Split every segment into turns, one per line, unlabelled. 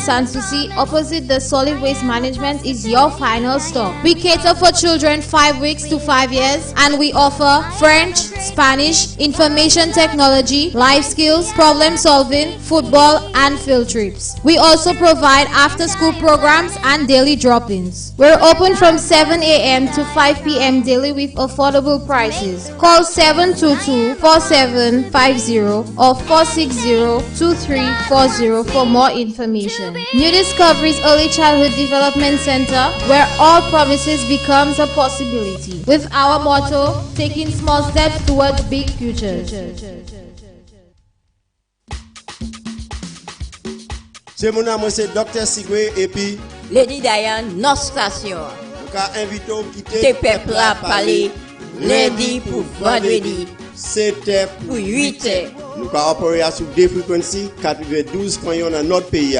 Sanssouci, opposite the solid waste management, is your final stop. We cater for children 5 weeks to 5 years, and we offer French, Spanish, information technology, life skills, problem solving, football, and field trips. We also provide after-school programs and daily drop-ins. We're open from 7 a.m. to 5 p.m. daily with affordable prices. Call 722-4750 or 460-2340 for more information. New Discoveries Early Childhood Development Center, where all promises becomes a possibility. With our motto, taking small steps towards big futures.
C'est mon nom, c'est Dr. Sigwe et puis
Lady Diane, notre station.
nous avons invité au
Kite Pep La Pale, lundi pour vendredi.
C'était
pour 8 heures.
Nous avons opéré sur deux fréquences, 92.1 dans notre pays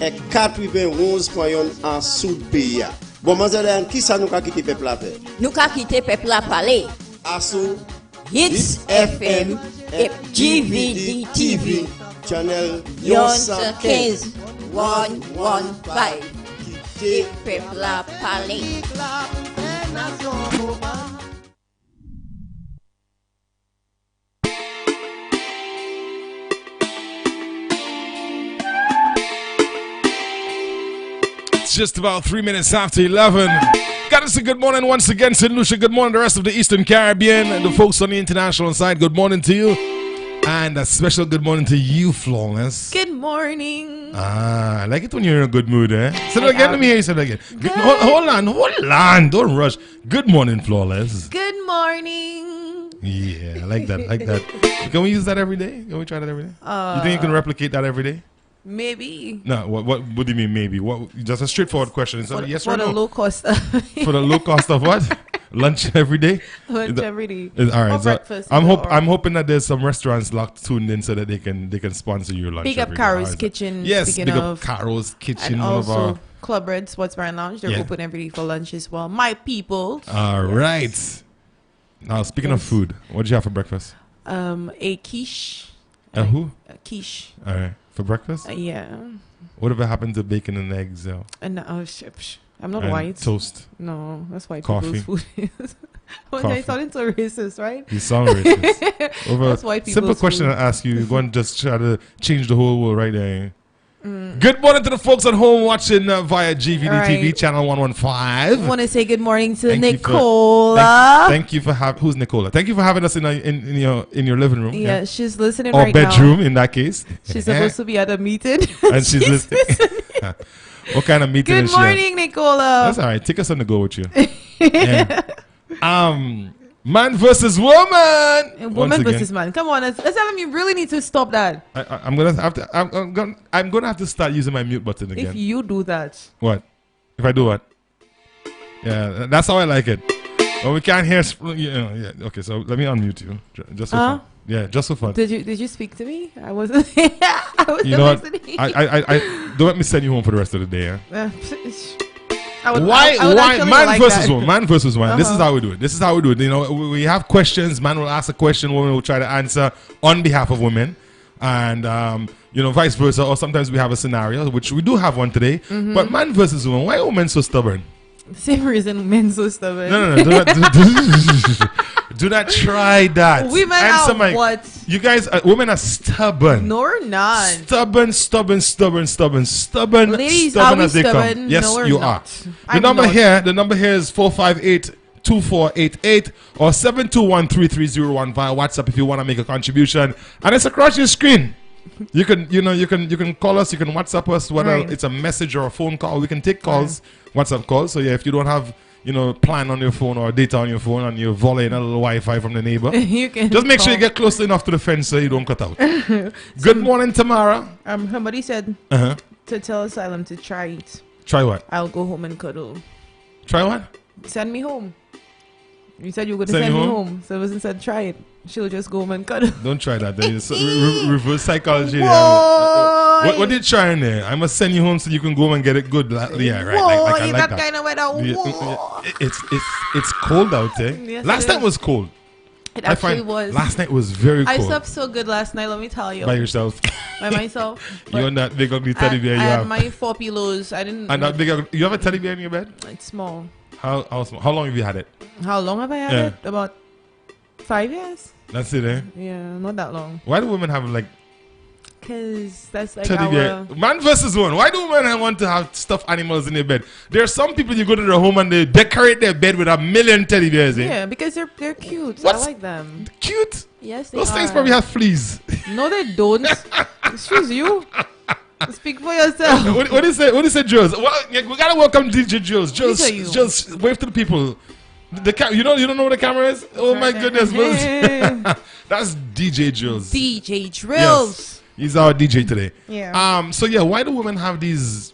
et 91.1 en sud pays. Bon, mademoiselle, qui ça nous a quitté Pep La Pale?
Nous avons quitté Pep La Pale.
Asso
Hits FM et GVD TV.
Channel
115 115. Kite Pep La Pale.
It's just about 3 minutes after 11. Got to say good morning once again, St. Lucia. Good morning to the rest of the Eastern Caribbean and the folks on the international side. Good morning to you. And a special good morning to you, Flawless.
Good morning.
I like it when you're in a good mood, eh? Say it again. Let me hear you say it again. Hold on. Don't rush. Good morning, Flawless.
Good morning.
Yeah, I like that. Can we use that every day? Can we try that every day? You think you can replicate that every day?
Maybe.
No, what do you mean maybe? What? Just a straightforward question. Yes or no?
For the low cost.
For the low cost of what? Lunch every day?
Lunch every day.
All right.
Or
So
breakfast.
I'm hoping that there's some restaurants locked tuned in so that they can sponsor your lunch.
Big up Caro's Kitchen.
Yes,
big
up Caro's Kitchen.
And also Club Red Sports Bar and Lounge. They're open every day for lunch as well. My people.
All right. Now speaking of food, what did you have for breakfast?
A quiche.
A who?
A quiche.
All right. For breakfast?
Yeah.
Whatever happened to bacon and eggs?
And I'm not white.
Toast.
No, that's white
Coffee.
people's food. I sounded so racist, right?
You sound racist.
That's white people's
simple question
food.
I ask you. You're going to just try to change the whole world right there. Good morning to the folks at home watching via GVD TV channel 115.
I want to say good morning to Nicola.
Thank you for having. Who's Nicola? Thank you for having us in your living room.
Yeah, she's listening
or
right now.
Or bedroom in that case.
She's supposed to be at a meeting.
And she's listening. What kind of meeting is she?
Good morning, Nicola.
That's all right. Take us on the go with you. Yeah. Man versus woman.
Woman versus man. Come on, let's tell them you really need to stop that.
I'm gonna have to start using my mute button again.
If you do that.
What? If I do what? Yeah, that's how I like it. Well, we can't hear. Yeah. Okay, so let me unmute you, just for fun. Yeah, just for fun.
Did you speak to me? I wasn't. I wasn't listening.
I don't let me send you home for the rest of the day. Yeah?
Why
man versus woman? Man versus woman. This is how we do it. You know, we have questions. Man will ask a question. Women will try to answer on behalf of women, and vice versa. Or sometimes we have a scenario, which we do have one today. But man versus woman. Why are women so stubborn?
Same reason men so stubborn.
No. Do not try that.
Women are what?
You guys, women are stubborn.
No, we're not.
Stubborn.
Ladies,
stubborn
are
as they
stubborn?
come. Yes,
no,
you
not.
are. The number here is 458-2488 or 721-3301 via WhatsApp if you want to make a contribution. And it's across your screen. You can call us, you can WhatsApp us, whether it's a message or a phone call. We can take calls, WhatsApp calls. So yeah, if you don't have plan on your phone or data on your phone and you're volleying a little Wi-Fi from the neighbor,
you can
just make sure you get close enough to the fence so you don't cut out. Good morning, Tamara.
Somebody said to tell Asylum to try it.
Try what?
I'll go home and cuddle.
Try what?
Send me home. You said you were going to send me home. So it wasn't said try it. She'll just go home and cuddle.
Don't try that. Reverse psychology. What are you trying there? I must send you home so you can go home and get it good. Yeah, right. I like that.
Kind of weather.
It's cold out there. Yes, last time was cold.
It
I
actually
find
was.
last night was very
I
cold.
slept so good last night, let me tell you.
By yourself.
By myself.
You and that big ugly teddy bear you
I
have.
had my 4 pillows. I didn't.
And that big ugly, you have a teddy bear in your bed?
It's small.
How small? How long have you had it?
How long have I had
Yeah.
it? About 5 years?
That's it, eh?
Yeah, not that long.
Why do women have like
Because that's like
teddy bear? Man versus one. Why do women want to have stuffed animals in their bed? There are some people you go to their home and they decorate their bed with a million teddy bears, eh?
Yeah, because they're cute.
What's-
I like them.
Cute.
Yes, they
Those
are.
things probably have fleas.
No, they don't. Excuse you. Speak for yourself.
What do you say? What do you say, Jules? Well, yeah, we gotta welcome DJ Jules. Jules,
These are you.
Jules, wave to the people. You don't know what the camera is? Oh my goodness,
Hey.
that's DJ Jules.
DJ Drills.
Yes, he's our DJ today.
Yeah.
So yeah, why do women have these?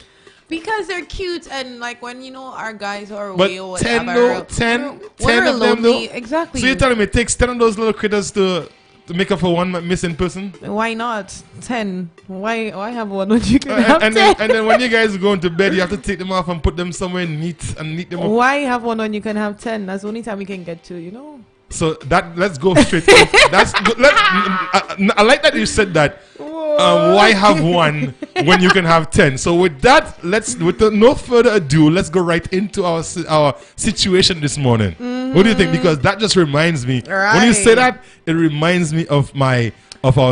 Because they're cute and like when our guys are
But
away or
10
whatever.
though, 10
we're
of them though.
lonely. Exactly.
So you're telling me it takes 10 of those little critters to make up for one missing person?
Why not 10? Why have one when you can have 10?
And then when you guys go into bed, you have to take them off and put them somewhere neat and neat them up.
Why have one when you can have 10? That's the only time we can get to, you know.
So that let's go straight. That's I like that you said that. Why have one when you can have 10? So with that, no further ado, let's go right into our situation this morning. What do you think? Because that just reminds me. When you say that, it reminds me of our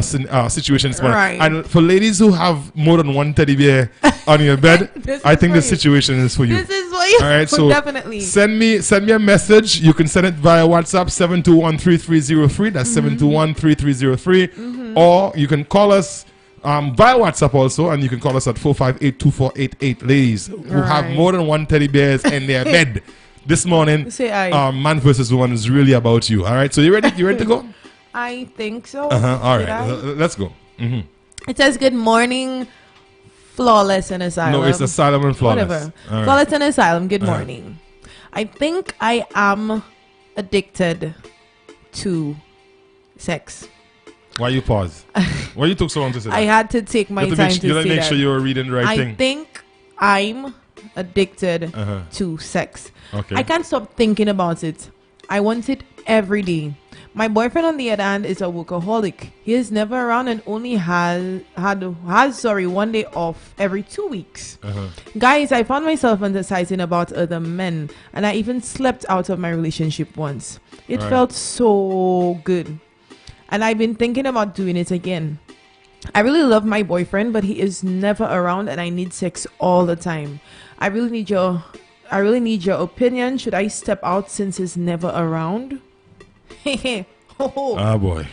situation this morning.
Right.
And for ladies who have more than one teddy bear on your bed, I think this situation is for you.
This is what you
All right, so
definitely.
send me a message. You can send it via WhatsApp 721-3303. That's 721-3303. Or you can call us via WhatsApp also, and you can call us at 458-2488. Ladies who have
Right.
more than one teddy bears in their bed. This morning,
Say aye.
Man versus Woman is really about you. All right, so you ready? You ready to go?
I think so.
All
Did
right,
I?
let's go.
It says good morning, flawless and asylum.
No, it's Asylum and Flawless.
Whatever.
All right.
Flawless and asylum. Good
Uh-huh.
morning. I think I am addicted to sex.
Why you pause? Why you took so long to say that?
I had to take my
You
time
have
to
you
say
make
that.
sure you were reading the right
I
thing.
think I'm addicted
Uh-huh.
to sex.
Okay.
I can't stop thinking about it. I want it every day. My boyfriend, on the other hand, is a workaholic. He is never around and only has 1 day off every 2 weeks.
Uh-huh.
Guys, I found myself fantasizing about other men, and I even slept out of my relationship once. It
Right.
felt so good, and I've been thinking about doing it again. I really love my boyfriend, but he is never around, and I need sex all the time. I really need your opinion. Should I step out since he's never around?
Ah boy.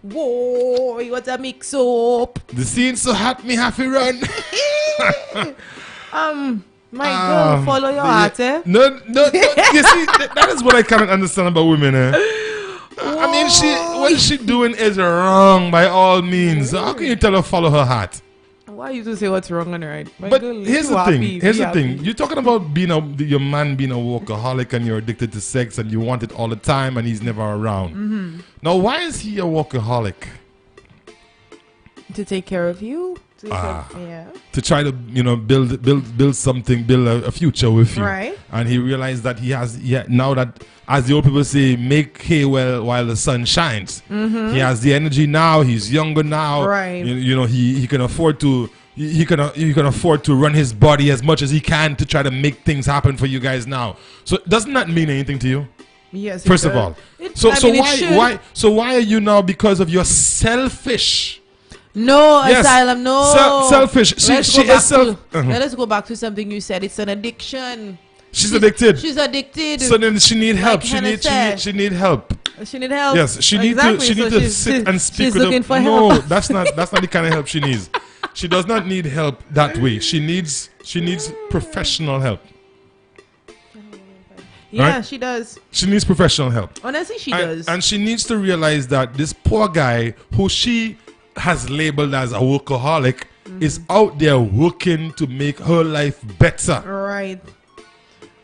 Whoa, what a mix up.
The scene's so hot, me have to run.
My girl, follow your heart, eh?
No. You see, that is what I cannot understand about women, eh? I mean, what she's doing is wrong by all means. So how can you tell her follow her heart?
Why you to say what's wrong and right? My
But
girl,
here's
you
the
happy,
thing. Here's
be
the thing.
happy.
You're talking about your man being a workaholic and you're addicted to sex and you want it all the time and he's never around.
Mm-hmm.
Now, why is he a workaholic?
To take care of you.
Ah.
Yeah.
To try to build something, build a future with you.
Right.
And he realized that now that, as the old people say, make hay while the sun shines. He has the energy now. He's younger now.
Right.
He can afford to. He can afford to run his body as much as he can to try to make things happen for you guys now. So doesn't that mean anything to you?
Yes.
First of all, why are you now, because of your selfish?
No,
Yes.
asylum. No.
Selfish.
Let us go back to something you said. It's an addiction.
She's addicted.
She's addicted.
So then she need help.
Like
She
Hannah
need
said.
help.
She need help.
Yes, she need
Exactly.
to
So
sit and speak
she's
with
looking
her.
for
No,
help.
that's not the kind of help she needs. She does not need help that way. She needs professional help.
Yeah,
Right?
she does.
She needs professional help.
Honestly, she does.
And she needs to realize that this poor guy who she has labeled as a workaholic is out there working to make her life better.
Right.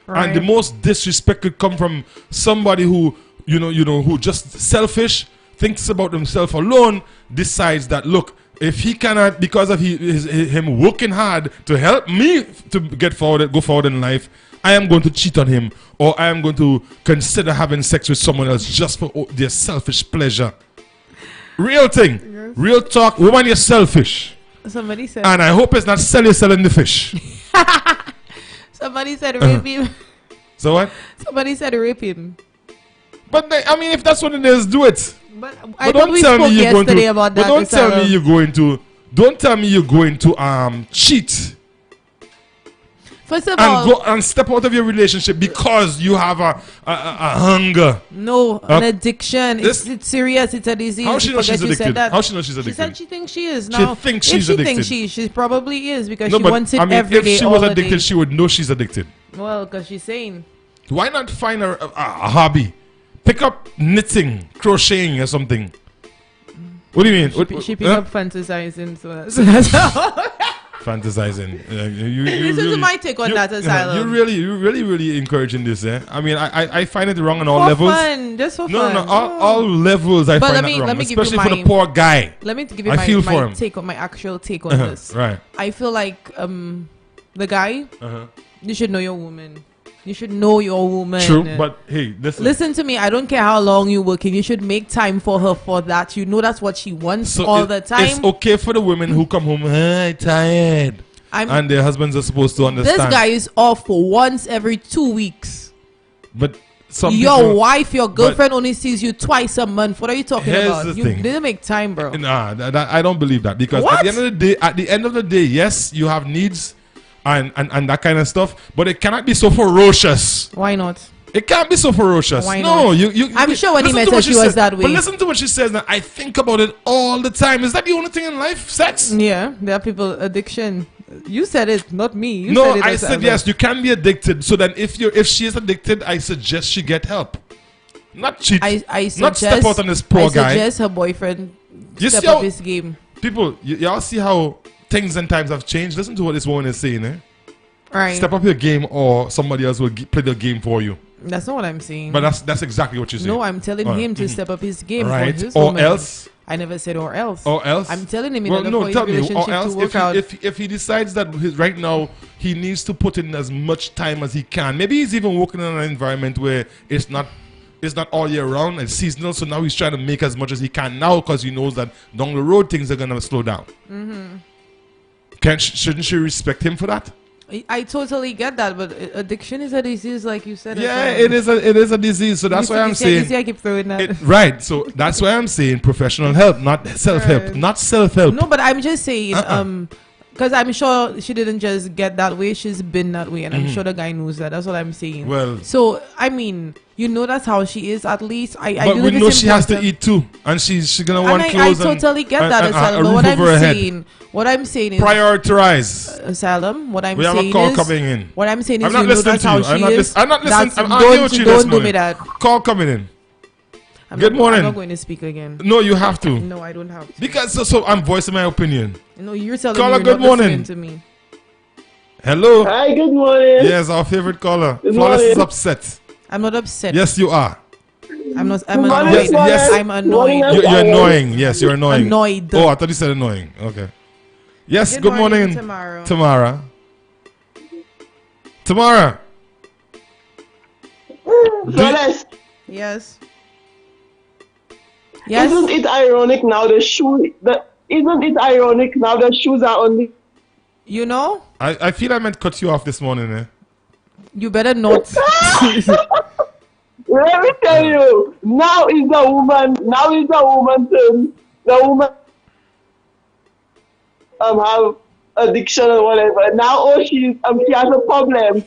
And the most disrespect could come from somebody who, who just selfish, thinks about himself alone, decides that, look, if he cannot, because of him working hard to help me to go forward in life, I am going to cheat on him, or I am going to consider having sex with someone else just for their selfish pleasure. Real thing, real talk. Woman, you're selfish.
Somebody said.
And I hope it's not selling the fish.
Somebody said rape him.
So what?
Somebody said rape him.
But I mean, if that's what it is, do it.
But I thought we spoke yesterday about that.
But don't tell me you're going to. Don't tell me you're going to cheat.
First of
and
all,
go and step out of your relationship because you have a hunger.
No, an addiction. It's serious. It's a disease.
How she knows she's addicted? How she knows she's addicted?
She said she thinks she is now.
She thinks she's addicted.
If she thinks she probably is because she wants it every day.
If she was addicted, she would know she's addicted.
Well, because she's saying.
Why not find a hobby? Pick up knitting, crocheting, or something. What do you mean?
She picked up fantasizing. So that's how.
Fantasizing.
This is my take on that, Asylum.
You're really encouraging this, eh? I mean, I find it wrong on all levels.
Fun, just for fun.
No, all levels I find it wrong, especially for the poor guy.
Let me give you my actual take on this.
Right.
I feel like the guy, you should know your woman. You should know your woman.
True, but hey,
listen to me. I don't care how long you're working. You should make time for her for that. You know that's what she wants all the time.
It's okay for the women who come home tired, and their husbands are supposed to understand.
This guy is off for once every 2 weeks.
But
your girlfriend only sees you twice a month. What are you talking about? You didn't make time, bro.
Nah, I don't believe that, because at the end of the day, yes, you have needs. And that kind of stuff, but it cannot be so ferocious.
Why not?
It can't be so ferocious.
Why not? I'm sure when he met her, she was that way.
But listen to what she says now. I think about it all the time. Is that the only thing in life? Sex?
Yeah, there are people addiction. You said it, not me.
I said yes. You can be addicted. So then, if she is addicted, I suggest she get help. Not cheat. Not step out on this poor guy.
I suggest her boyfriend step up his game.
People, y'all see how things and times have changed. Listen to what this woman is saying, eh?
Right.
Step up your game, or somebody else will play the game for you.
That's not what I'm saying.
But that's exactly what you're saying.
No, I'm telling him to step up his game.
Right.
For his
or
woman.
else.
I never said or else.
Or else.
I'm telling him in order for his relationship to work out.
If he decides that right now he needs to put in as much time as he can. Maybe he's even working in an environment where it's not all year round, it's seasonal, so now he's trying to make as much as he can now because he knows that down the road things are going to slow down. Shouldn't she respect him for that?
I totally get that, but addiction is a disease, like you said.
Yeah, it is a disease. So that's why I'm saying.
You see, I keep throwing that.
Right. So that's why I'm saying professional help, not self-help, not self-help.
No, but I'm just saying, because I'm sure she didn't just get that way. She's been that way, and I'm sure the guy knows that. That's what I'm saying.
Well,
so I mean, you know, that's how she is. At least
but we know she has to eat too, and she's gonna want clothes.
I totally get that, Asylum. But what I'm saying is
prioritize.
Asylum. What I'm
saying is, we have a call coming in.
What I'm saying is,
I'm not listening to you. I'm not listening.
Don't do me that.
Call coming in. Good morning.
I'm not going to speak again.
No, you have to.
No, I don't have to.
Because so I'm voicing my opinion.
No, you're telling
caller,
me
you're not listening
to me.
Hello.
Hi, good morning.
Yes, our favorite caller.
Good
Flawless
morning.
is upset.
I'm not upset.
Yes, you are.
I'm annoyed.
Yes.
I'm annoyed.
You're annoying. Yes, you're annoying.
Annoyed.
Oh, I thought you said annoying. Okay. Yes, good morning. Tamara.
Yes. Yes.
Isn't it ironic now the shoes are only.
You know?
I feel I meant to cut you off this morning, eh?
You better not.
Let me tell you, now is the woman turn. The woman have addiction or whatever. Now she has a problem.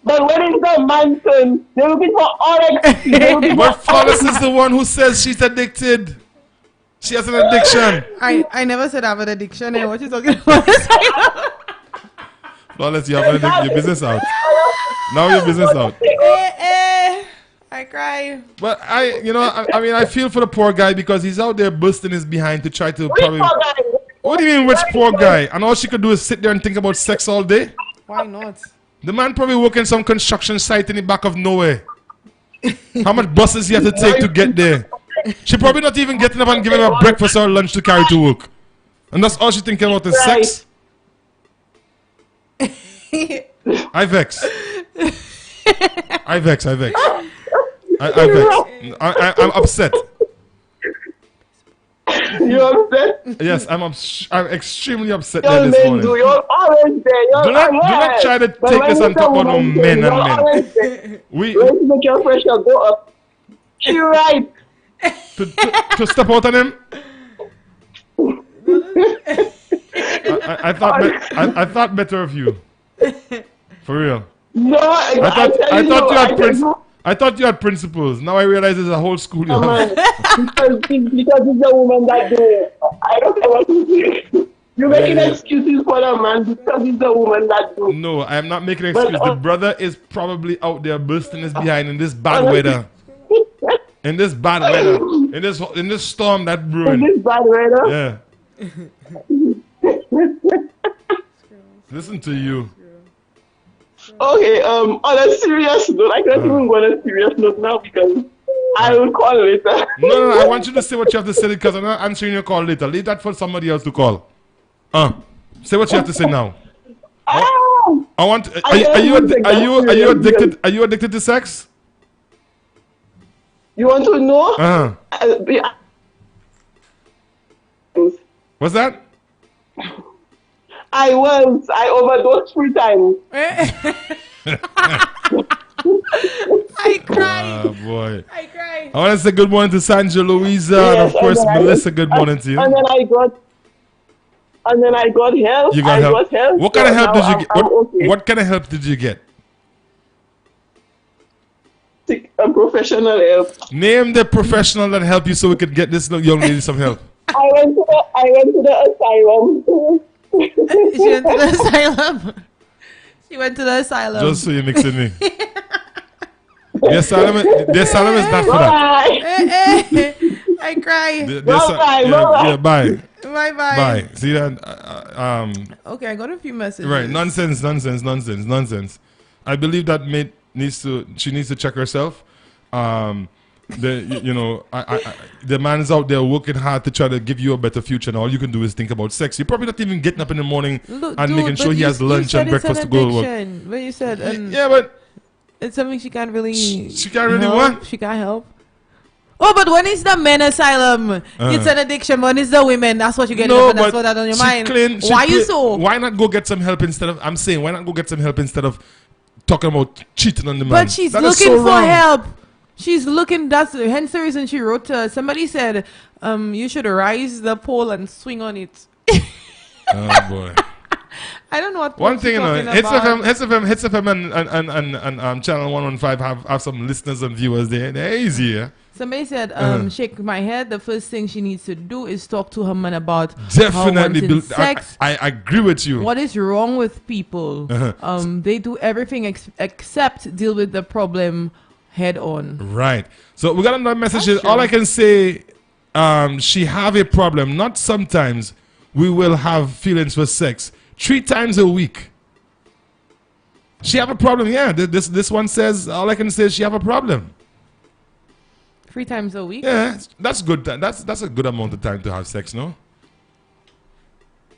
But when it's the man's turn, they're looking for all excuses.
But Flawless is the one who says she's addicted. She has an addiction.
I never said I have an addiction. What you talking about?
Flawless, you have your business out. Now your business out.
I cry.
But I feel for the poor guy because he's out there busting his behind to try to probably. What do you mean, which poor guy? And all she could do is sit there and think about sex all day?
Why not?
The man probably working some construction site in the back of nowhere. How much buses he have to take to get there? She probably not even getting up and giving him a breakfast or lunch to carry to work. And that's all she thinking about is
Right.
sex? I vex. I vex. I vex. I'm upset.
You upset?
Yes, I'm extremely upset
You're
there this morning.
You're always there. You're
Do not try to
But
take
when
this and
it's a
talk about no
woman
men
thing,
and
you're
men.
always there.
We
When you make your pressure go up, she right.
to step out on him. I thought better of you. For real.
No,
I thought you had principles. Now I realize there's a whole school you have.
Man, because it's a woman that do it. I don't know what to say. You're making excuses for the man because it's a woman that do it.
No, I am not making excuses. The brother is probably out there bursting his behind in this bad weather. In this bad weather. In this storm that brewing.
In this bad weather?
Yeah. Listen to you.
Okay, on a serious note, I can't even go on a serious note now because I will call later.
No, I want you to say what you have to say because I'm not answering your call later. Leave that for somebody else to call. Say what you have to say now. I want. Are you addicted? Are you addicted to sex?
You want to know?
What's that?
I overdosed 3 times.
I cried.
Oh boy.
I cried.
I want to say good morning to Sandra, Louisa, and of course Melissa. Good morning to you.
And then I got help.
You got help. What kind of help did you get?
Okay.
What kind of help did you get?
A professional help.
Name the professional that helped you so we could get this young lady some help.
I went to the asylum.
She went to the asylum. She went to the asylum.
Just so you're mixing me. The asylum is not for that.
I cry.
Bye.
Bye.
Bye. See that?
Okay, I got a few messages.
Right. Nonsense. I believe that mate she needs to check herself. The man's out there working hard to try to give you a better future, and all you can do is think about sex. You're probably not even getting up in the morning and making sure he has lunch and breakfast to go to work.
But you said,
yeah, but
it's something she can't really.
She can't really
help.
what?
She can't help. Oh, but when it's the men asylum, it's an addiction. When it's the women, that's what you get.
No,
That's what that's on your mind.
Why not go get some help instead of? I'm saying, why not go get some help instead of talking about cheating on the man?
But she's looking for help. She's looking. That's hence the reason she wrote to us. Somebody said, you should rise the pole and swing on it.
Oh boy.
I don't know what.
One thing, Hits FM and Channel 115 have some listeners and viewers there. They're easy, yeah?
Somebody said, shake my head. The first thing she needs to do is talk to her man about
definitely
sex.
I agree with you.
What is wrong with people? They do everything except deal with the problem head on.
Right. So we got another message. All I can say, she have a problem. Not sometimes. We will have feelings for sex 3 times a week. She have a problem. Yeah. This one says, all I can say is she have a problem.
3 times a week?
Yeah, that's good. That's a good amount of time to have sex, no?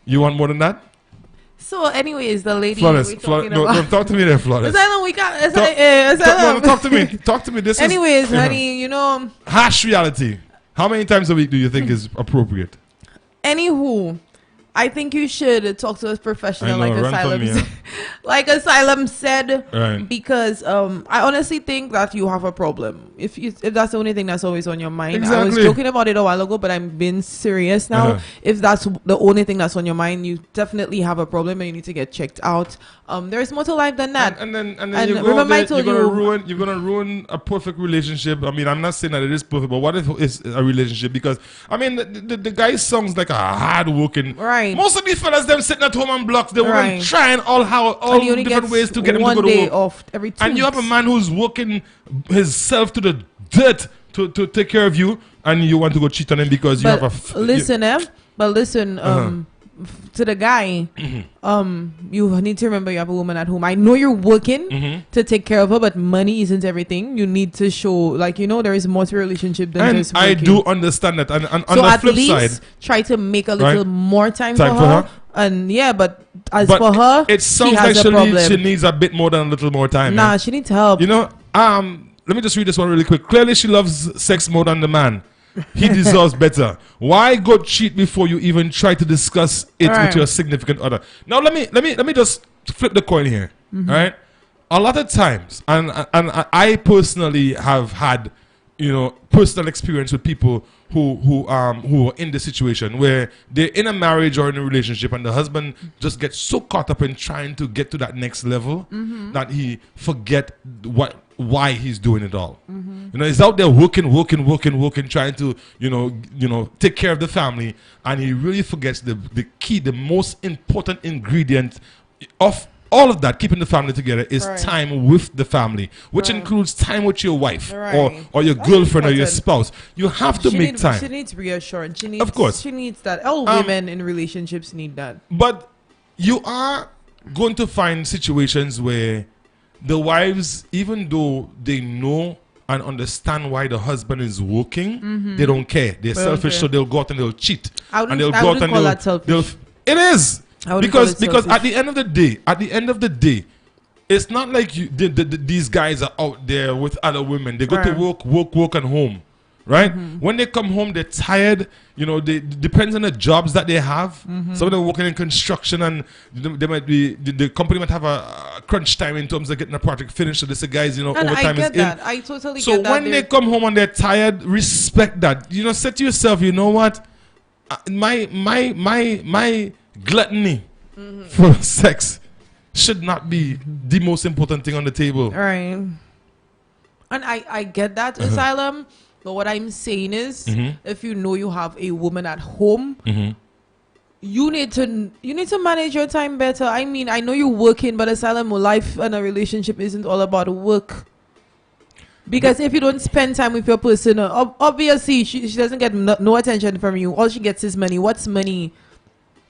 You want more than that?
So, anyways, the lady
Flawless.
talking
No, talk to me there, Flawless. Talk to me. Talk to me.
Anyways, honey,
harsh reality. How many times a week do you think is appropriate?
Anywho, I think you should talk to a professional like Asylum.
Me, yeah.
Like Asylum said,
right.
Because I honestly think that you have a problem. If that's the only thing that's always on your mind.
Exactly.
I was joking about it a while ago, but I'm being serious now. If that's the only thing that's on your mind, you definitely have a problem and you need to get checked out. There's more to life than that.
And then
remember I told you
you're gonna ruin a perfect relationship. I mean, I'm not saying that it is perfect, but what if it's a relationship? Because I mean, the guy sounds like a hard working.
Right.
Most of these fellas, them sitting at home on blocks, they were trying all different ways to get him to go to work.
Off every 2
and you have a man who's working himself to the dirt to take care of you, and you want to go cheat on him because you have a.
Listen, to the guy, you need to remember you have a woman at home. I know you're working to take care of her, but money isn't everything. You need to show, like, there is more to a relationship than
And
just working.
I do understand that. And on
So
the
at
flip
least
side,
try to make a little
Right.
more time
Time
for
for
her.
her.
And yeah, but as
but
for her,
it
she
sounds like
has a problem.
she needs a bit more than a little more time.
Nah,
man.
she needs help.
Let me just read this one really quick. Clearly, she loves sex more than the man. He deserves better. Why go cheat before you even try to discuss it
Right.
with your significant other? Now, let me just flip the coin here. All right, a lot of times, and I personally have had, personal experience with people who are in the situation where they're in a marriage or in a relationship, and the husband just gets so caught up in trying to get to that next level that he forget why he's doing it all. He's out there working, trying to take care of the family, and he really forgets the key, the most important ingredient of all of that, keeping the family together, is
Right.
time with the family, which
Right.
includes time with your wife
Right.
or your
That's
girlfriend or your
important.
spouse. You have to make time.
She needs reassurance. She needs,
Of course.
She needs that. All women in relationships need that.
But you are going to find situations where the wives, even though they know and understand why the husband is working, they don't care. They're selfish,
care.
so they'll go out and they'll cheat.
I wouldn't-
And they'll
I
go out
wouldn't
and
call
they'll,
that selfish.
it is.
I wouldn't call
Because
it selfish.
at the end of the day, it's not like these guys are out there with other women. They go to
Right.
work and home. Right? When they come home, they're tired. They depends on the jobs that they have. Some of them working in construction, and they might be the company might have a crunch time in terms of getting a project finished. So they say, guys,
And
overtime
I get
is
that.
in.
I totally
So
get that.
when they come home and they're tired, respect that. Say to yourself, you know what? My gluttony for sex should not be the most important thing on the table.
Right. And I get that, Asylum. But what I'm saying is, if you know you have a woman at home, you need to manage your time better. I mean, I know you're working, but Asylum, life and a relationship isn't all about work. Because if you don't spend time with your person, obviously she doesn't get no attention from you. All she gets is money. What's money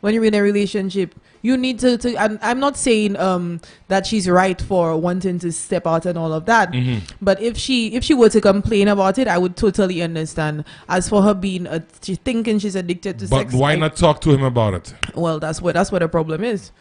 when you're in a relationship? You need to and I'm not saying that she's right for wanting to step out and all of that. But if she were to complain about it, I would totally understand. As for her being she thinking she's addicted to sex.
But why not talk to him about it?
Well, that's what the problem is.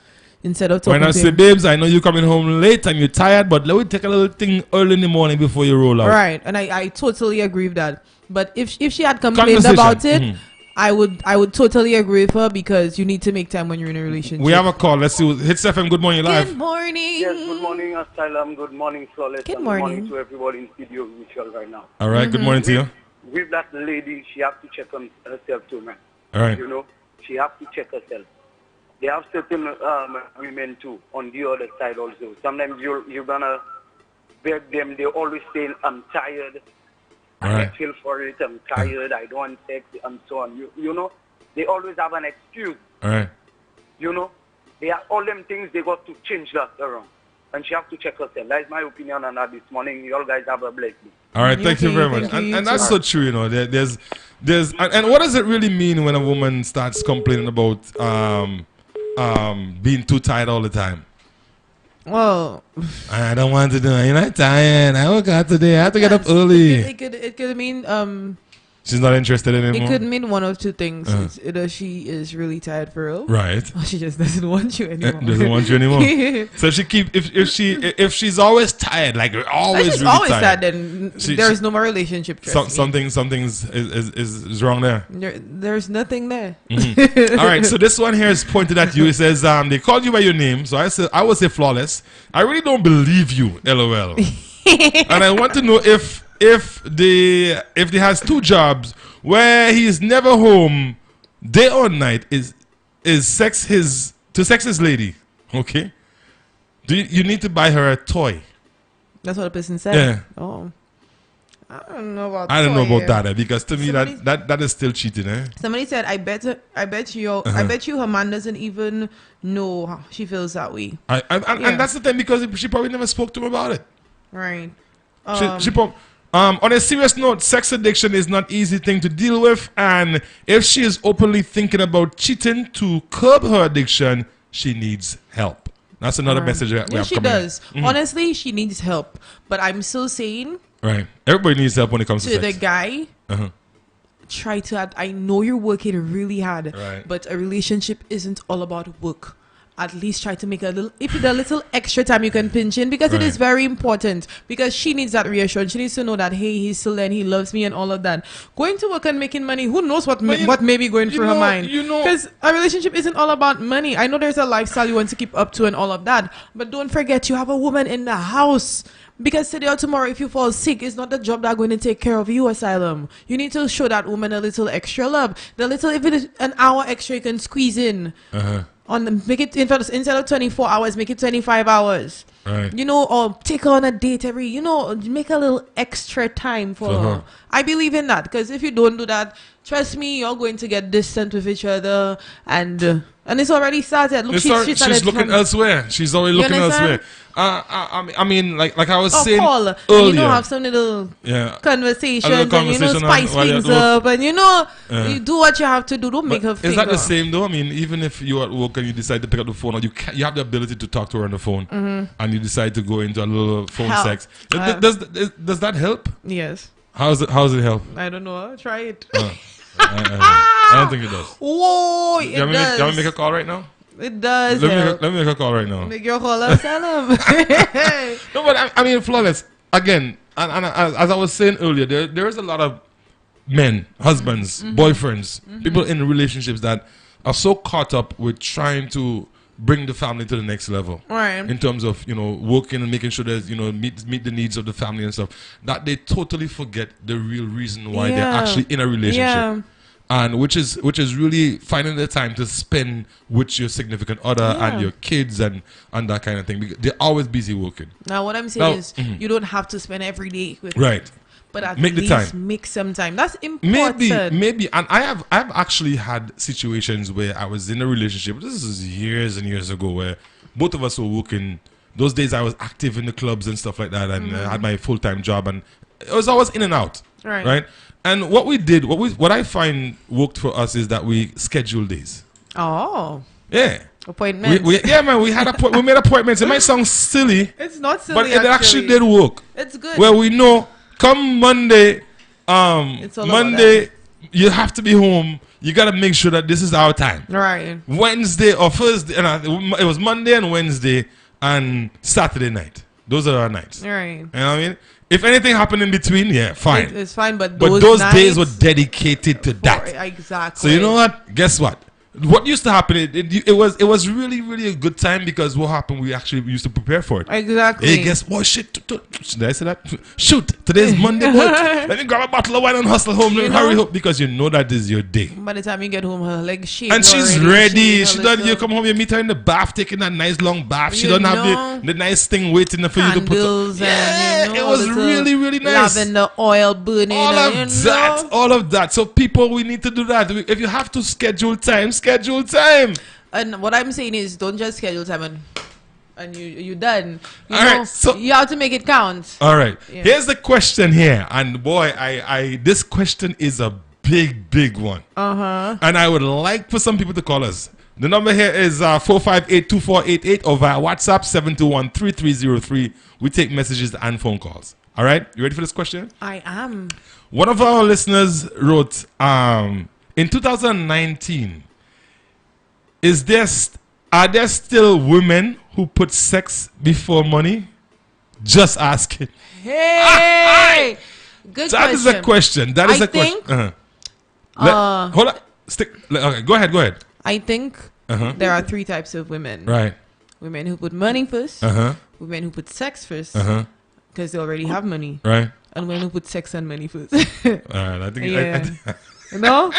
Instead of
Why
talking
not
to
say,
him.
babes, I know you're coming home late and you're tired, but let me take a little thing early in the morning before you roll out.
Right, and I totally agree with that. But if she had complained
Conversation.
about it, I would totally agree with her, because you need to make time when you're in a relationship.
We have a call. Let's see. Hits FM. Good morning, live.
Good morning.
Yes, good morning, Asylum. Good morning, Flawless.
Good
and
morning.
Good morning to everybody in studio with you right now.
All right. Good morning to you.
With that lady, she have to check on herself too, man.
All right.
She have to check herself. They have certain women too on the other side also. Sometimes you're gonna beg them. They always saying, "I'm tired. I
Right.
can't feel for it. I'm tired. I don't want sex," and so on. They always have an excuse.
All right.
They are all them things. They got to change that around, and she have to check herself. That is my opinion on that this morning. You all guys have a blessed day.
All right. Thank you
Okay,
very
thank
much.
you, you
And that's
too.
so true. And what does it really mean when a woman starts complaining about being too tired all the time?
Well,
I don't want to do it. You're not tired. I woke up today. I have to get up early.
It could mean
She's not interested
it
anymore.
could mean one of two things. It's either she is really tired for real,
Right.
or she just doesn't want you anymore.
Doesn't want you anymore. So if she's always tired, like always
She's
really
always
tired,
sad, then
She-
there's
she-
no more relationship. Trust me.
something's is wrong there.
There's nothing there.
All right, so this one here is pointed at you. It says they called you by your name, so I would say Flawless. I really don't believe you, LOL. And I want to know if they has two jobs where he is never home day or night, is sex his lady. Okay, you need to buy her a toy.
That's what the person said.
Yeah.
Oh, I don't know about.
I don't know
toy.
about that because to me
Somebody-
that is still cheating, eh?
Somebody said, I bet you her man doesn't even know how she feels that way.
And that's the thing, because she probably never spoke to him about it.
Right.
She On a serious note, sex addiction is not easy thing to deal with, and if she is openly thinking about cheating to curb her addiction, she needs help. That's another message that we
Yeah,
have
she
coming in.
does. Honestly, she needs help. But I'm still saying
Right. Everybody needs help when it comes to
to the
sex.
guy, try to. I know you're working really hard,
Right.
but a relationship isn't all about work. At least try to make a little, if it's a little extra time you can pinch in, because it is
Right.
very important. Because she needs that reassurance. She needs to know that, hey, he's still there, and he loves me, and all of that. Going to work and making money, who knows what
But
what may be going through her mind?
you know-
Because a relationship isn't all about money. I know there's a lifestyle you want to keep up to and all of that, but don't forget you have a woman in the house. Because today or tomorrow, if you fall sick, it's not the job that's going to take care of you, Asylum. You need to show that woman a little extra love. The little, if it is an hour extra, you can squeeze in. Make it instead of 24 hours, make it 25 hours.
Right.
You know, or take her on a date make a little extra time for her. I believe in that, because if you don't do that, trust me, you're going to get distant with each other, and it's already started. Look,
She's looking elsewhere. She's already
You
looking
understand?
elsewhere. I mean, like I was saying
Call, and
earlier.
have some little conversations,
A little
and
conversation
spice
while you're
things
at work.
up, and you do what you have to do. Don't make her feel
Is that the same though? I mean, even if you're at work and you decide to pick up the phone, or you have the ability to talk to her on the phone, and you decide to go into a little phone
Help.
sex. Does that help?
Yes.
How does it help?
I don't know. Try it.
I don't think it does.
Whoa, it
You want me
does.
to make a call right now?
It does.
Let me make a call right now.
Make your call up, Salam.
No, but I mean, flawless. Again, and as I was saying earlier, there is a lot of men, husbands, boyfriends, people in relationships that are so caught up with trying to bring the family to the next level.
Right.
In terms of, working and making sure that, meet the needs of the family and stuff, that they totally forget the real reason why they're
Yeah.
actually in a relationship.
Yeah.
And which is really finding the time to spend with your significant other
Yeah.
and your kids and that kind of thing. Because they're always busy working.
Now, what I'm saying
Now-
is, you don't have to spend every day with
Right.
but at
Make the
least
time.
make some time. That's important.
Maybe, and I've actually had situations where I was in a relationship. This is years and years ago, where both of us were working. Those days I was active in the clubs and stuff like that, and I had my full-time job, and it was always in and out.
Right.
And what we did, what I find worked for us is that we scheduled days.
Oh,
Yeah.
appointments.
We we made appointments. It might sound silly,
It's not silly,
but it actually did work.
It's good.
Where we know, come Monday,
It's all about
Monday, you have to be home. You got to make sure that this is our time.
Right.
Wednesday or Thursday, and it was Monday and Wednesday and Saturday night. Those are our nights.
Right.
You know what I mean? If anything happened in between, yeah, fine.
It's fine, but
But those days were dedicated to that.
Exactly.
So you know what? Guess what? What used to happen? It was really, really a good time, because what happened? We actually used to prepare for it.
Exactly.
Hey, guess what? Shit! Did I say that? Shoot! Today's Monday. What? Let me grab a bottle of wine and hustle home. Let me hurry home, because you know that is your day.
By the time you get home, her legs shake.
And she's ready. She done. You
You
come home, you meet her in the bath, taking that nice long bath. She
You
don't have
know.
the nice thing waiting for you to put.
Candles
Yeah,
and
it was
little
really, really nice.
lavender oil burning.
All
and,
of that, all of that. So people, we need to do that. If you have to schedule time, schedule time.
And what I'm saying is, don't just schedule time and you done. You
All
know,
right, so-
you have to make it count.
All right.
Yeah.
Here's the question here, and boy, I this question is a big one. And I would like for some people to call us. The number here is 458-2488 or via WhatsApp 721-3303. We take messages and phone calls. All right, you ready for this question?
I am.
One of our listeners wrote, in 2019, are there still women who put sex before money? Just asking.
Hey, good
That
question.
is a question. That is
I
a question.
think,
Hold on. Okay, go ahead.
I think there are three types of women.
Right.
Women who put money first.
Uh-huh.
Women who put sex first.
Uh-huh.
Because they already have money.
Right.
And women who put sex and money first.
All right. I think
Yeah. No?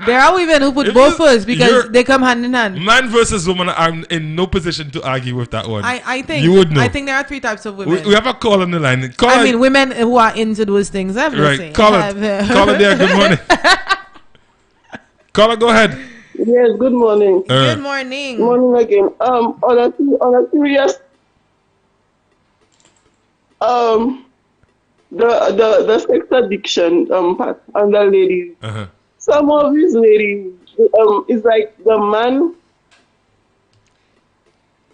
There are women who put both first because they come hand in hand.
man versus woman. I'm in no position to argue with that one.
I think
you would know.
I think there are three types of women.
We have a call on the line.
I mean, women who are into those things. I'm just
right.
saying.
Call it. Call it there. Good morning. Caller, go ahead.
Yes, good morning.
Good morning.
Good morning again. On a serious the sex addiction and the ladies.
Uh-huh.
Some of these ladies is like the man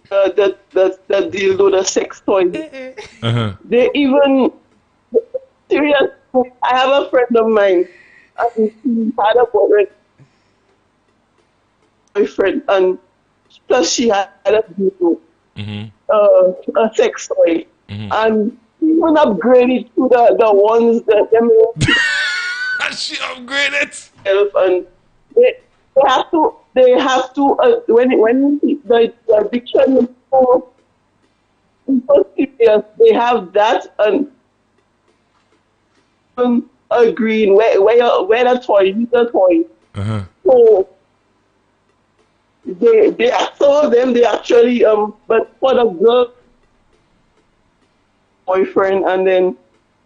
the dildo, the sex toy.
Uh-huh.
They even serious. I have a friend of mine, and he had a boyfriend, and plus she had a dildo, a sex toy, and even upgraded to the ones that them
She upgraded.
help, and they have to when the addiction is so serious, they have that and agreeing where the toy is the toy.
Uh-huh.
So they some of them they actually but for the girl boyfriend, and then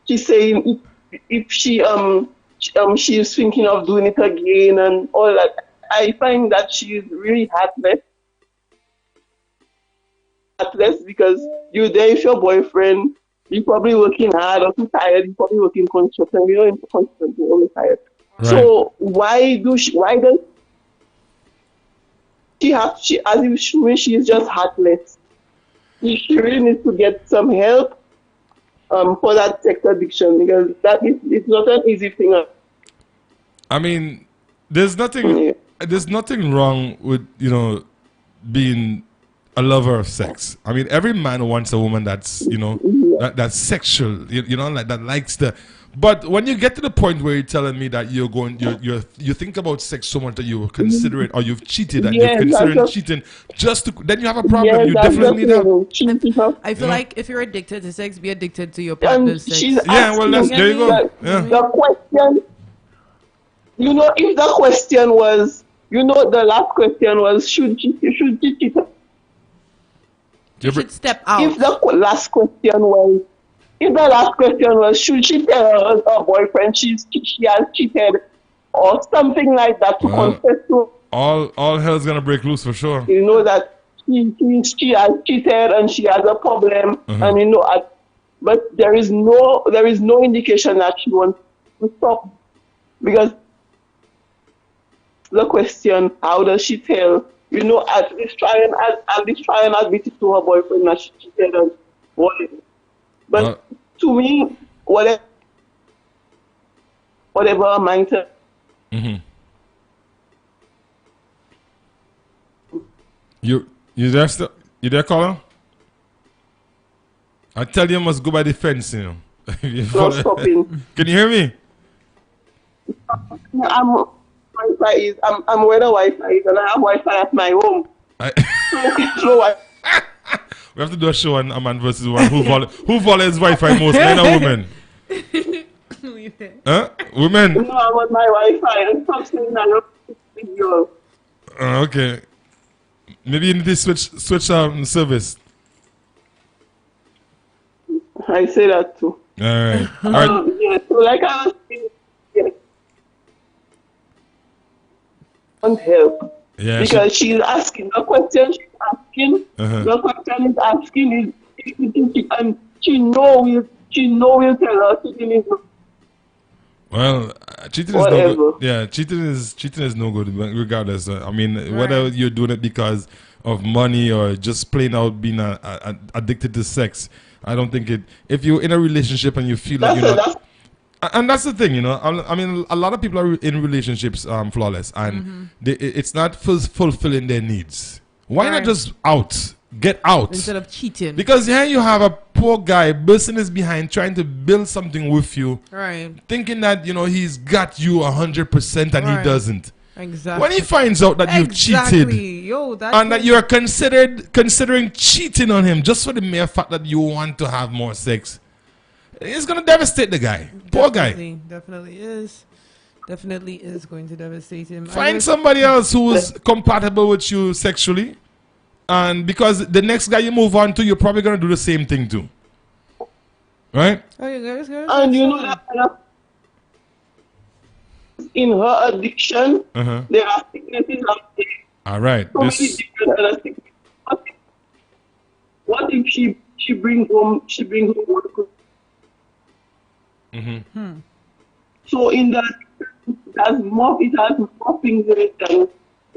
she's saying if she's thinking of doing it again and all that. I find that she's really heartless because you there with your boyfriend, you're probably working hard or too tired, you're probably working construction, you're in construction, you're only tired.
Right.
So why does she have as if she is just heartless? She really needs to get some help for that sex addiction, because it's not an easy thing.
I mean, there's nothing wrong with, being a lover of sex. I mean, every man wants a woman that's, that's sexual, like that likes the. But when you get to the point where you're telling me that you think about sex so much that you consider it, or you've cheated and you're considering cheating, then you have a problem.
Yes,
you definitely need help.
I feel like if you're addicted to sex, be addicted to your partner's sex.
Yeah, well, there you go.
The question, if the question was, the last question was, should she cheat?
You should step out.
If the last question was, should she tell her boyfriend she has cheated or something like that to confess to?
All hell's gonna break loose for sure.
That she has cheated and she has a problem, and but there is no indication that she wants to stop, because the question, how does she tell? At least try and admit it to her boyfriend that she cheated and whatever. But to me, whatever mindset.
You there still? You there, caller? I tell you, must go by the fence,
No stopping.
Can you hear me?
I'm where the Wi-Fi is, and I have Wi-Fi at my home.
We have to do a show on a man versus woman. Who violates Wi-Fi most, men or women? Huh? Women?
No, I'm on my Wi-Fi and something I don't video.
Okay. Maybe you need to switch service.
I say that too.
All right.
Yeah, so like I was saying, want help.
Yeah,
because she's asking the question she's asking. The question is asking is, and she know will tell her cheating is.
Well, cheating is no good. Yeah, cheating is no good regardless. I mean, whether you're doing it because of money or just plain out being addicted to sex, I don't think it. If you're in a relationship and you feel like you're not. And that's the thing, I mean, a lot of people are in relationships flawless, and it's not fulfilling their needs. Why not just get out
instead of cheating?
Because here you have a poor guy bursting his behind, trying to build something with you, thinking that he's got you 100% and he doesn't.
Exactly.
When he finds out that you've cheated, and that you are considering cheating on him just for the mere fact that you want to have more sex. It's going to devastate the guy. Poor guy.
Definitely is going to devastate him.
Find somebody else who's compatible with you sexually. And because the next guy you move on to, you're probably going to do the same thing too. Right?
And that in her addiction, there are sicknesses out there.
All right.
So many different other sicknesses. What if she brings home So in that, it has more things in it than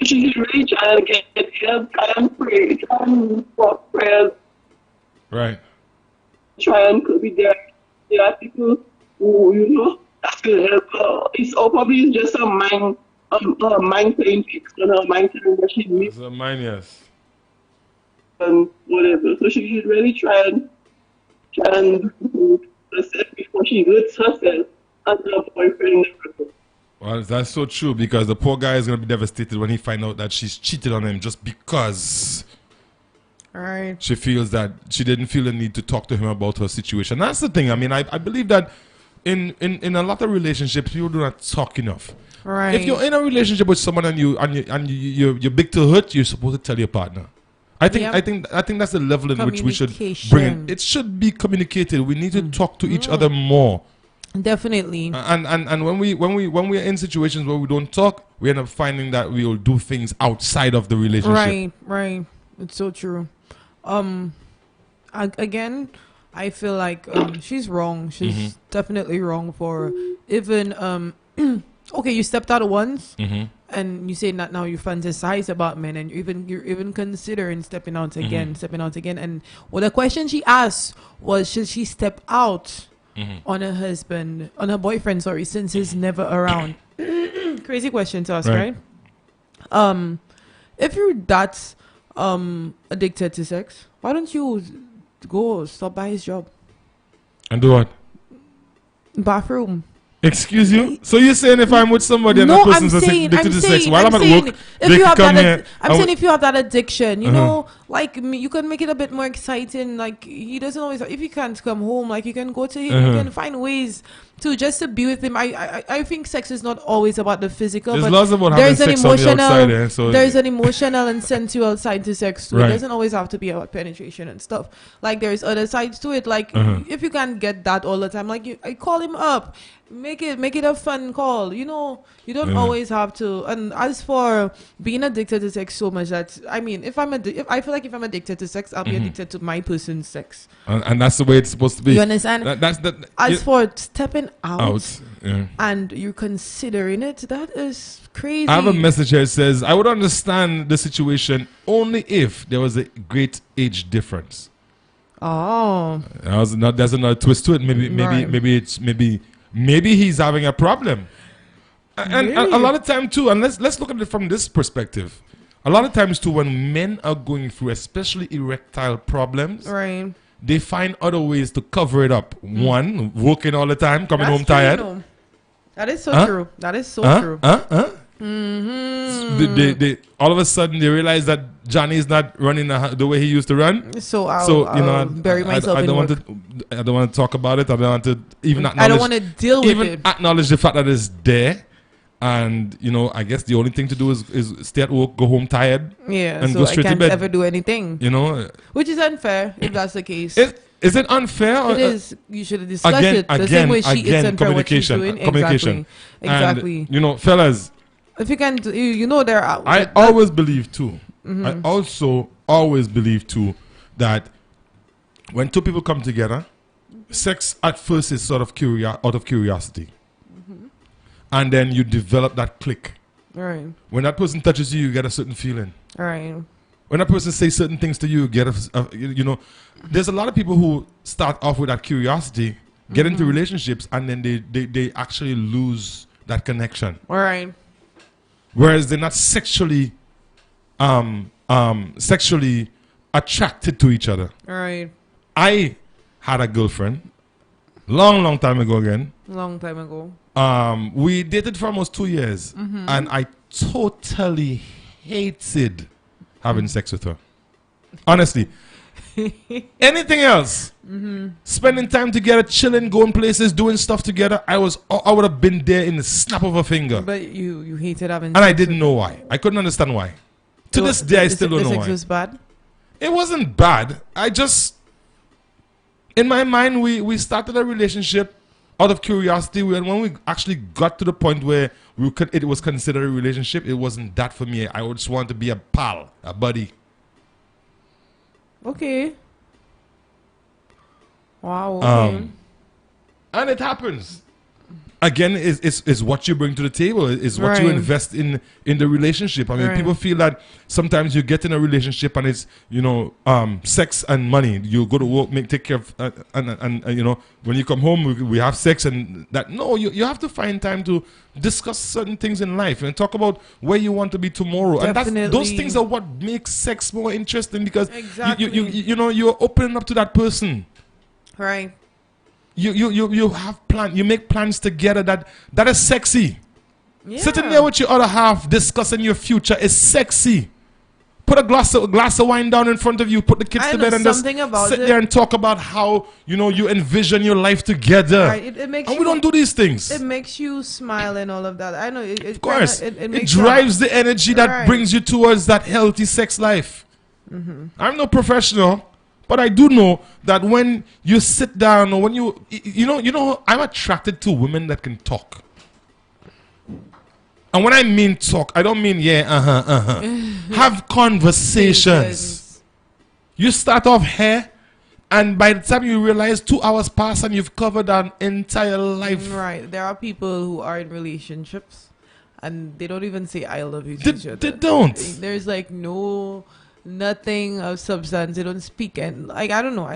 she should really try and get help, try and pray, try and walk prayers,
Right.
try and could be there. There are people who, that will help her. It's probably just a mind playing tricks on her mind telling that she needs
It's a mine, yes.
and whatever. So she should really try and do herself before she hurts herself and her boyfriend.
Well, that's so true because the poor guy is going to be devastated when he find out that she's cheated on him just because
Right.
she feels that she didn't feel the need to talk to him about her situation. That's the thing. I mean, I believe that in a lot of relationships, people do not talk enough.
Right.
If you're in a relationship with someone and you're big to hurt, you're supposed to tell your partner. I think that's the level in which we should bring it. It should be communicated. We need to talk to each other more.
Definitely.
And when we're in situations where we don't talk, we end up finding that we will do things outside of the relationship.
Right. It's so true. Again, I feel like she's wrong. She's definitely wrong for even okay, you stepped out once and you say that now you fantasize about men and you're even considering stepping out again. And well, the question she asked was, should she step out on her boyfriend, since he's never around? Crazy question to ask, right? If you're that addicted to sex, why don't you go stop by his job?
And do what?
Bathroom.
Excuse you? So you're saying if I'm with somebody and
No,
that person's addicted to sex while I'm at work,
if
they
you
can
have
come
that,
here?
I'm saying if you have that addiction, you know, like you can make it a bit more exciting. Like he doesn't always. If he can't come home, like you can go to him. You can find ways to just to be with him. I think sex is not always about the physical.
There's
but
lots about having
there's an
sex on the
emotional.
outside, so
there's an emotional and sensual side to sex too.
Right.
It doesn't always have to be about penetration and stuff. Like there's other sides to it. Like if you can't get that all the time, like I call him up. Make it a fun call. You know, you don't always have to. And as for being addicted to sex so much that I mean, if I feel like if I'm addicted to sex, I'll be addicted to my person's sex.
And that's the way it's supposed to be.
You understand? As for stepping out
yeah.
and you're considering it, that is crazy.
I have a message here. It says, I would understand the situation only if there was a great age difference.
Oh.
There's another twist to it. Maybe he's having a problem. And
Really?
a lot of time too, and let's look at it from this perspective. A lot of times too, when men are going through especially erectile problems,
Right.
they find other ways to cover it up. One, working all the time, coming
That's
home
true,
tired.
you know. That is so
Huh?
true. That is so true.
They all of a sudden they realize that Johnny is not running the way he used to run.
So I'll bury myself
I
in
don't
work.
I don't want to talk about it. I don't want to even acknowledge.
I don't want to deal with
even
it.
acknowledge the fact that it's there. And I guess the only thing to do is stay at work, go home tired,
Yeah,
and
so
go
I
straight to
can't
bed.
ever do anything. Which is unfair if that's the case.
Is it unfair? Or,
it is. You should discuss it the same way she is unfair what she's doing.
Communication.
Exactly.
And, fellas,
if you can, there are.
I always believe too. I also always believe too that when two people come together, sex at first is sort of out of curiosity, and then you develop that click.
Right.
When that person touches you, you get a certain feeling.
Right.
When that person says certain things to you, you get there's a lot of people who start off with that curiosity, get into relationships, and then they actually lose that connection.
All right.
Whereas they're not sexually attracted to each other.
All right.
I had a girlfriend long time ago again.
Long time ago.
We dated for almost 2 years, and I totally hated having sex with her. Honestly. Anything else, spending time together, chilling, going places, doing stuff together, I would have been there in the snap of a finger.
But you hated having
And I didn't know why. I couldn't understand why. To this day, I still don't know
the
why.
sex was bad?
It wasn't bad. I just, in my mind, we started a relationship out of curiosity. And when we actually got to the point where it was considered a relationship, it wasn't that for me. I just wanted to be a pal, a buddy.
Okay. Wow. Okay.
And it happens. Again, is what you bring to the table, is what you
Right.
invest in the relationship. I mean,
Right.
people feel that sometimes you get in a relationship and it's, sex and money. You go to work, take care of, and when you come home, we have sex and that. No, you have to find time to discuss certain things in life and talk about where you want to be tomorrow. And those
Definitely.
things are what makes sex more interesting, because
Exactly.
you're opening up to that person.
Right.
You have plan. You make plans together. That is sexy.
Yeah.
Sitting there with your other half discussing your future is sexy. Put a glass of wine down in front of you. Put the kids
I
to
know
bed and just
something about
sit
it.
there and talk about how you envision your life together.
Right. It makes
And
you,
we don't do these things.
It makes you smile and all of that. I know.
Of course,
It
it
makes
drives the energy that
Right.
brings you towards that healthy sex life.
Mm-hmm.
I'm no professional, but I do know that when you sit down or when I'm attracted to women that can talk. And when I mean talk, I don't mean have conversations. You start off here, and by the time you realize 2 hours pass and you've covered an entire life.
Right. There are people who are in relationships and they don't even say I love you to
They-
each other.
they don't.
There's like nothing of substance. They don't speak, and like I don't know.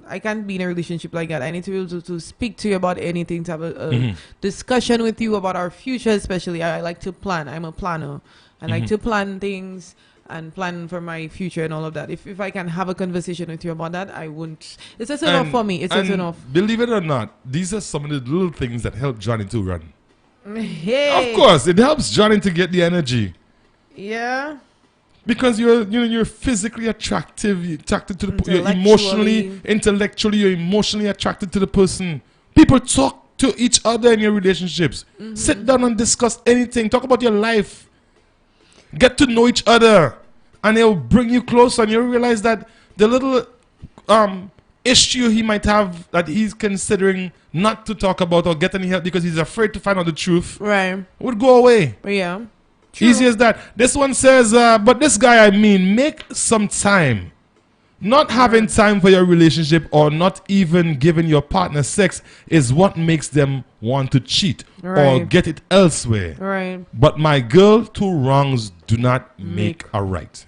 I can't be in a relationship like that. I need to be able to speak to you about anything, to have a discussion with you about our future, especially. I like to plan. I'm a planner. I like to plan things and plan for my future and all of that. If I can have a conversation with you about that, I won't. It's just enough for me. It's just
And
enough.
Believe it or not, these are some of the little things that help Johnny to run.
Hey.
Of course, it helps Johnny to get the energy.
Yeah.
Because you're physically attracted to the you're
Intellectually.
intellectually, you're emotionally attracted to the person. People talk to each other in your relationships. Sit down and discuss anything. Talk about your life. Get to know each other, and it'll bring you closer. And you'll realize that the little issue he might have that he's considering not to talk about or get any help because he's afraid to find out the truth
Right.
would go away.
Yeah. True.
Easy as that. This one says, but this guy, make some time. Not having time for your relationship or not even giving your partner sex is what makes them want to cheat or
Right.
get it elsewhere.
Right.
But my girl, 2 wrongs do not make a right.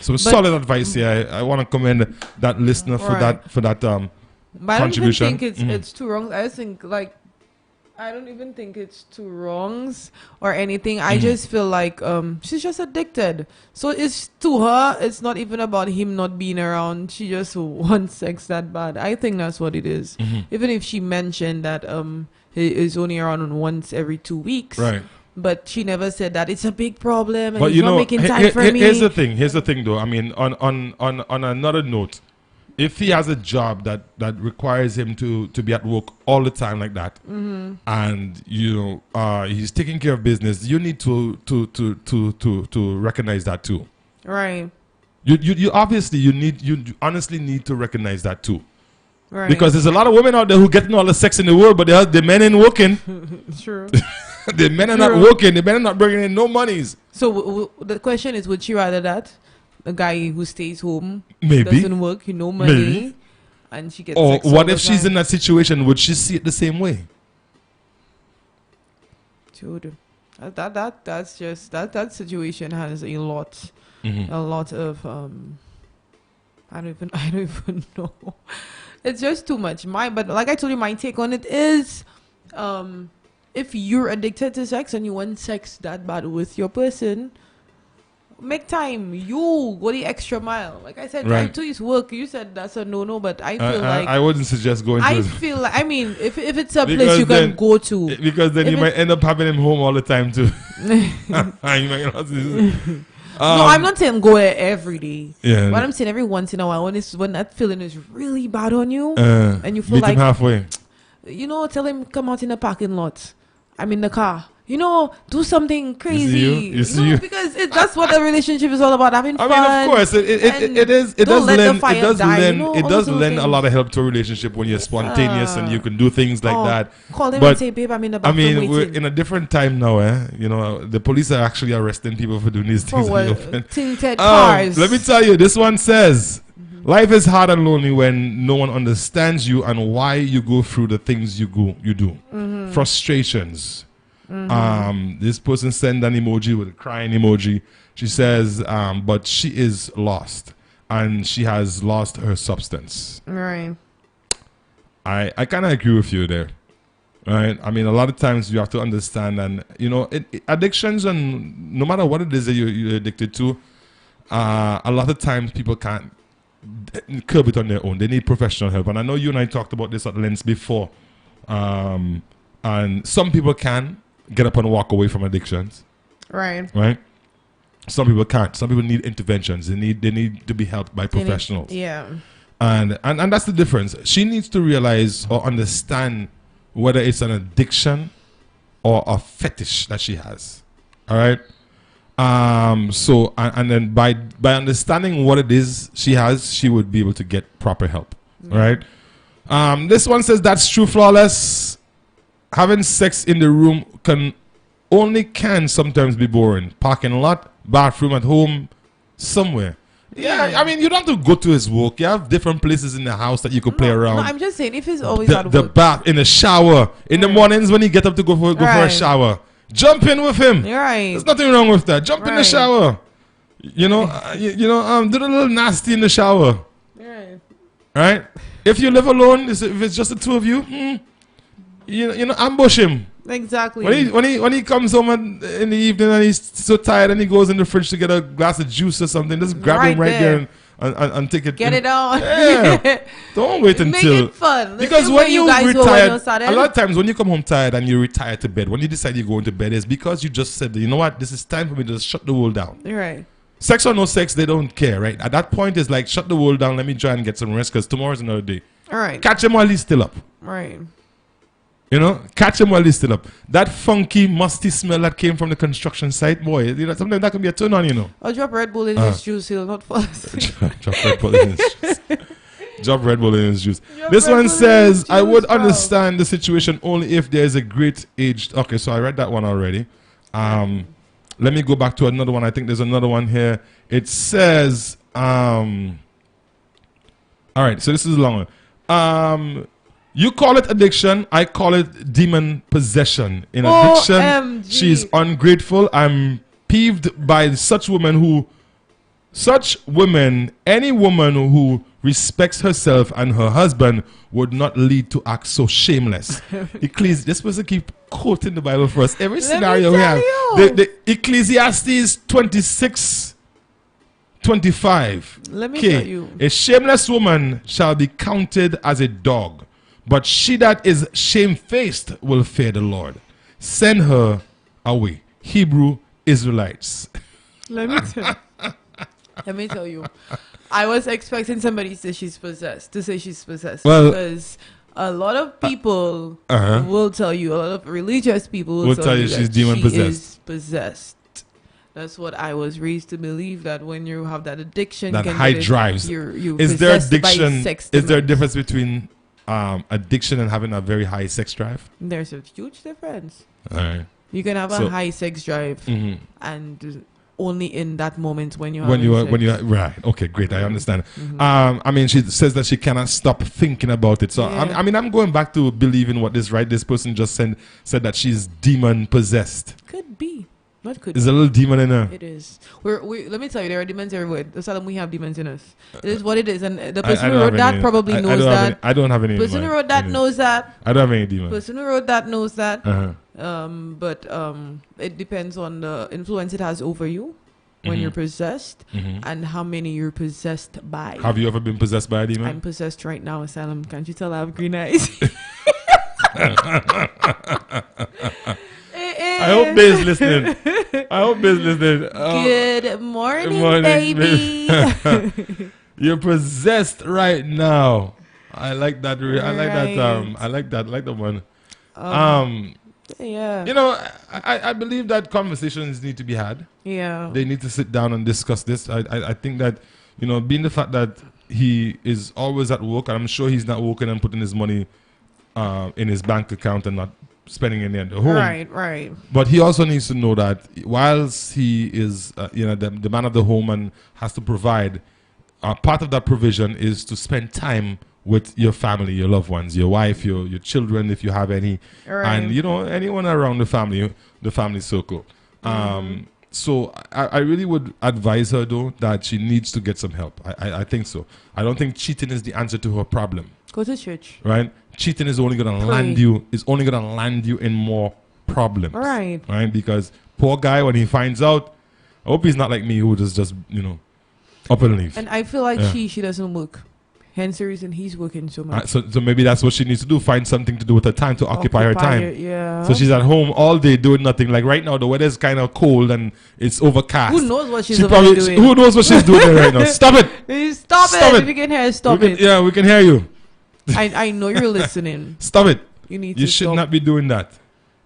So solid advice here. I want to commend that listener for
Right.
that
But I don't even
contribution.
think it's two wrongs. I just think I don't even think it's two wrongs or anything. I just feel like she's just addicted. So it's to her, it's not even about him not being around. She just wants sex that bad. I think that's what it is. Even if she mentioned that he is only around once every 2 weeks.
Right.
But she never said that it's a big problem and
But
he's not making time for me.
Here's the thing. Here's the thing, though. I mean, on another note, if he has a job that requires him to be at work all the time like that, and he's taking care of business, you need to recognize that too.
Right.
You honestly need to recognize that too.
Right.
Because there's a lot of women out there who getting all the sex in the world, but the men ain't working.
True.
The men are not
True.
working. The men are not bringing in no monies.
So the question is, would she rather that? A guy who stays home,
Maybe.
doesn't work, no money,
Maybe.
and she gets
Or
sex all
what
the
if she's
time?
in that situation? Would she see it the same way?
Dude, that situation has a lot of I don't even know. It's just too much. But like I told you, my take on it is, if you're addicted to sex and you want sex that bad with your person, make time. You go the extra mile. Like I said,
Right.
drive to his work. You said that's a no, but I feel like
I wouldn't suggest going to
I
it.
feel like, I mean, if it's a
Because
place you
then-
can go to,
Because then
If
you
it-
might end up having him home all the time too.
no, I'm not saying go there every day.
Yeah.
But I'm saying every once in a while, when that feeling is really bad on you,
Uh,
and you feel
meet
like,
him halfway.
tell him come out in the parking lot. I'm in the car. Do something crazy.
You see you?
Because that's what a relationship is all about. Having
I
fun.
mean, of course, it
and
is. It
don't
does
let the
lend. It
fire
does
die,
lend.
all
It
those
does
little
lend a
things.
lot of help to a relationship when you're spontaneous and you can do things like
Oh,
that.
Call them
But,
and say, babe, I'm in the
I
bathroom
mean, we're
waiting.
in a different time now, eh? The police are actually arresting people for doing these
For
things. in the
what?
open.
Tinted cars.
Let me tell you, this one says, Life is hard and lonely when no one understands you and why you go through the things you do. Frustrations. This person sent an emoji with a crying emoji. She says, but she is lost and she has lost her substance.
Right.
I kind of agree with you there. Right. I mean, a lot of times you have to understand, and addictions, and no matter what it is that you're addicted to, a lot of times people can't curb it on their own. They need professional help. And I know you and I talked about this at length before. And some people can get up and walk away from addictions.
Right.
Right. Some people can't. Some people need interventions. They need to be helped by professionals. And that's the difference. She needs to realize or understand whether it's an addiction or a fetish that she has. All right. So then by understanding what it is she has, she would be able to get proper help. All right. This one says that's true, Flawless. Having sex in the room can sometimes be boring. Parking lot, bathroom at home, somewhere. Yeah, I mean, you don't have to go to his work. You have different places in the house that you could play around.
No, I'm just saying, if he's always at work.
The bath, in the shower, in the mornings when you get up to go for a shower. Jump in with him.
You're right.
There's nothing wrong with that. Jump in the shower. Do the little nasty in the shower. Right? If you live alone, if it's just the two of you, ambush him.
Exactly.
When he comes home in the evening and he's so tired and he goes in the fridge to get a glass of juice or something, just grab him right there and take it.
Get it on.
Yeah. Don't wait until.
Make it fun.
Because when you retire, a lot of times when you come home tired and you retire to bed, when you decide you're going to bed, it's because you just said, you know what, this is time for me to just shut the world down.
You're right.
Sex or no sex, they don't care, right? At that point, it's like, shut the world down, let me try and get some rest because tomorrow's another day.
All right.
Catch him while he's still up.
Right.
Catch him while he's still up. That funky, musty smell that came from the construction site, boy, sometimes that can be a turn on,
Or drop Red Bull in his juice, he'll not fall asleep.
Drop Red Bull in his juice. Drop Red Bull in his juice. This one says, I would understand the situation only if there is a great age. Okay, so I read that one already. Let me go back to another one. I think there's another one here. It says, all right, so this is a long one. You call it addiction. I call it demon possession. In addiction,
OMG.
She's ungrateful. I'm peeved by such women, any woman who respects herself and her husband would not lead to act so shameless. This person keep quoting the Bible for us. Every scenario we have. The Ecclesiastes 26:25.
Let me tell you.
A shameless woman shall be counted as a dog, but she that is shamefaced will fear the Lord. Send her away. Hebrew Israelites.
Let me tell you. I was expecting somebody to say she's possessed. Well, because a lot of people will tell you, a lot of religious people will tell you she's demon possessed. Is possessed. That's what I was raised to believe, that when you have that addiction,
that high drives. Is there addiction? Is there a difference between addiction and having a very high sex drive?
There's a huge difference.
All right.
You can have a high sex drive and only in that moment when you
right. Okay, great. I understand. I mean, she says that she cannot stop thinking about it. So I'm going back to believing what this person just said that she's demon possessed.
Could be. What could
There's a little demon in her.
It is. Let me tell you, there are demons everywhere. That's how we have demons in us. It is what it is. And the person who wrote that probably knows that.
I don't have any.
The person who wrote that knows that.
I don't have any demons.
The person who wrote that knows that. But it depends on the influence it has over you when you're possessed and how many you're possessed by.
Have you ever been possessed by a demon?
I'm possessed right now, Asylum. Can't you tell I have green eyes?
I hope Biz listening.
Good morning, baby.
You're possessed right now. I like that. I like that one.
Yeah.
I believe that conversations need to be had.
Yeah.
They need to sit down and discuss this. I think that, being the fact that he is always at work, and I'm sure he's not working and putting his money in his bank account and not spending any at the home.
Right.
But he also needs to know that whilst he is, the man of the home and has to provide, part of that provision is to spend time with your family, your loved ones, your wife, your children, if you have any, and anyone around the family circle. So I really would advise her though that she needs to get some help. I think so. I don't think cheating is the answer to her problem.
Go to church.
Right? Cheating is only gonna land you in more problems.
Right.
Right? Because poor guy, when he finds out, I hope he's not like me who just up and leave.
And I feel like she doesn't work. Hence the reason he's working so much.
So maybe that's what she needs to do. Find something to do with her time to occupy her time.
Yeah.
So she's at home all day doing nothing. Like right now, the weather is kind of cold and it's overcast.
Who knows what she's doing?
Who knows what she's doing right now? Stop it!
Stop it! If you can hear, stop it.
Yeah, we can hear you.
I know you're listening.
Stop it!
You
should not be doing that.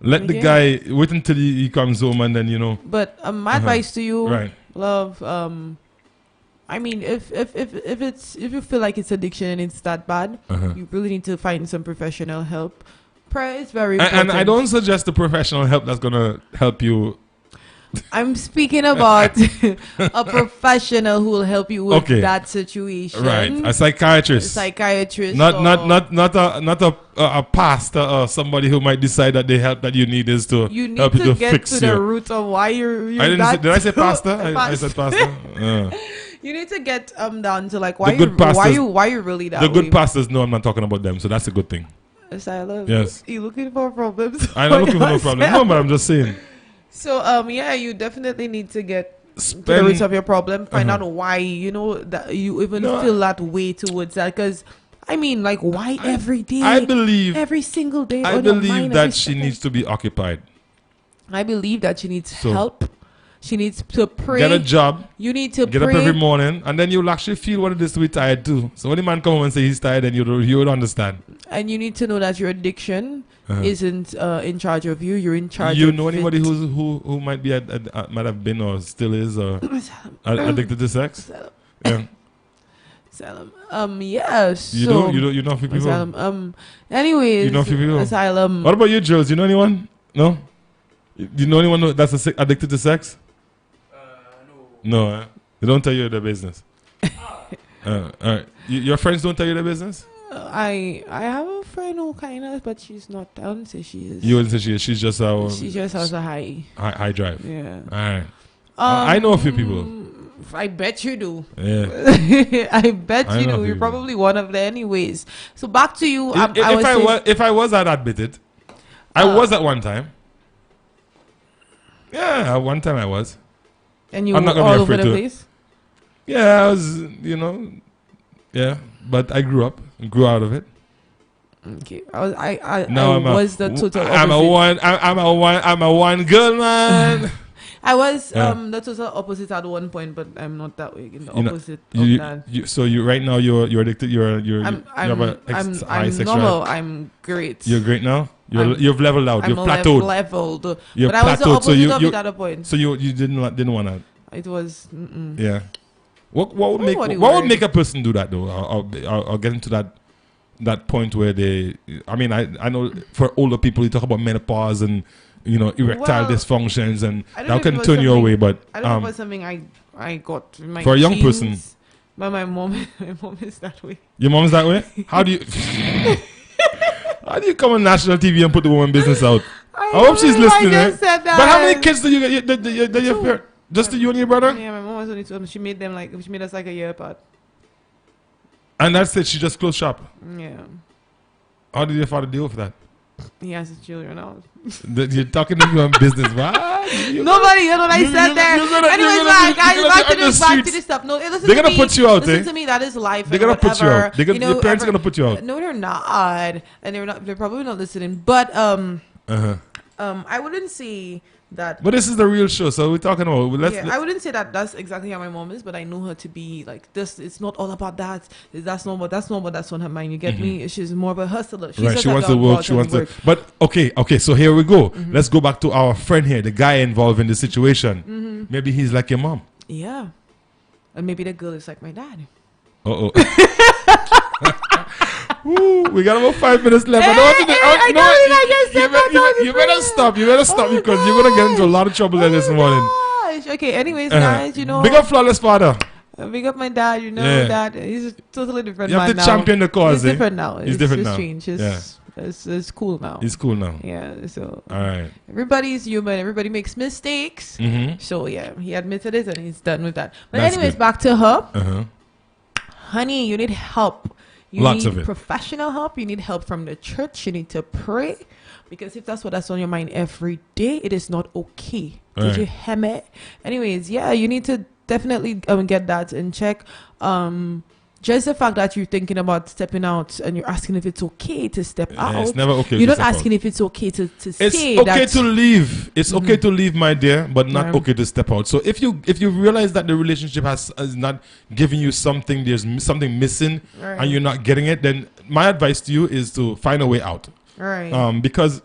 Let the guy wait until he comes home and then
But my advice to you,
right,
love. I mean, if you feel like it's addiction and it's that bad, you really need to find some professional help. Prayer is very important.
And I don't suggest the professional help that's gonna help you.
I'm speaking about a professional who will help you with that situation.
Right, a psychiatrist. Not a pastor or somebody who might decide that the help that you need is to help you to
get
fix
to the root of why you're
did I say pastor? I said pastor.
You need to get down to like why you really that way.
The good pastors know I'm not talking about them, so that's a good thing.
Asylum.
Yes.
You looking for problems?
I'm not looking for no problem. No, but I'm just saying.
So you definitely need to get to the root of your problem. Find out why that you even feel that way towards that. Because I mean, like, why every day?
I believe
every single day.
I believe that she needs to be occupied.
I believe that she needs help. She needs to pray.
Get a job.
You need to
get up every morning, and then you'll actually feel what it is to be tired too. So when the man come home and say he's tired, then you would understand. And
you need to know that your addiction isn't in charge of you. You're in charge.
You know anybody who might be might have been or still is addicted to sex? Yeah.
Asylum. Yes.
You know a few people.
Asylum. Anyways.
You know a few people.
Asylum.
What about you, Jules? You know anyone? No. You know anyone that's addicted to sex? No, they don't tell you their business. All right. Your friends don't tell you their business?
I have a friend who kind of, but she's not. I wouldn't say she is.
You wouldn't say she is. She just
has a high
drive.
Yeah.
All right. I know a few people.
I bet you do.
Yeah.
I bet you do. You're probably one of them, anyways. So back to you.
If I was, I'd admit it. I was at one time. Yeah, at one time I was.
And you were all over the place?
Yeah, I was, yeah. But I grew out of it.
Okay. I'm
a one girl man.
I was the total opposite at one point, but I'm not that way. In the opposite of that.
So you right now you're addicted. You have high sexuality.
Normal. I'm great.
You're great now. You've leveled out. You've plateaued.
Leveled.
You're
but I was the
plateaued.
opposite of it at a point.
So you didn't want that.
It was.
Yeah. What would make a person do that though? I'll get into that point where they. I mean, I know for older people you talk about menopause and erectile dysfunctions and that can turn you away. But
I don't know if it's something I got in my
for a young person.
But my mom is that way.
Your mom's that way? How do you? How do you come on national TV and put the woman business out? I hope she's listening, right? But how many kids do you get? Just you and your brother?
Yeah, my mom was only two. She made us like a year apart.
And that's it. She just closed shop.
Yeah.
How did your father deal with that?
He has his children out.
You're talking to me on business, right?
Nobody, you know what I said there. Anyways, guys, back to this stuff. No,
they're gonna put you out.
Listen to me. That is life.
They're gonna put you out. Your parents are gonna put you out.
No, they're not, and they're probably not listening. But I wouldn't say that.
But this is the real show, so we're talking about.
I wouldn't say that that's exactly how my mom is, but I know her to be like this. It's not all about that. That's not what's on her mind. You get me? She's more of a hustler. She
wants to work. She wants to. But okay. So here we go. Let's go back to our friend here, the guy involved in the situation. Maybe he's like your mom.
Yeah, and maybe the girl is like my dad.
Ooh, we got about 5 minutes left. You better stop. You better stop because you're gonna get into a lot of trouble there this morning.
Okay. Anyways, guys,
big up Flawless Father.
Big up my dad, you know,
Yeah.
dad. He's a totally different
You have
man
to
now.
champion the cause,
He's
eh?
different now.
He's different
it's
now.
Changed.
Yeah.
It's cool now.
He's cool now.
Yeah, so
All right.
everybody's human. Everybody makes mistakes.
Mm-hmm.
So yeah, he admitted it and he's done with that. But
That's
anyways,
good.
back to her.
Uh-huh.
Honey, you need help. You
Lots
need
of it.
professional help. You need help from the church. You need to pray. Because if that's on your mind every day, it is not okay. Did
Right.
you hear me? Anyways, yeah, you need to definitely get that in check. Just the fact that you're thinking about stepping out and you're asking if it's okay to step out.
It's never okay.
You're
to
not
step
asking
out.
if it's okay to
It's
say
okay
that.
to leave. It's okay to leave, my dear, but not
Yeah.
okay to step out. So if you realize that the relationship is not giving you something, there's something missing,
Right.
and you're not getting it, then my advice to you is to find a way out.
Right.
Because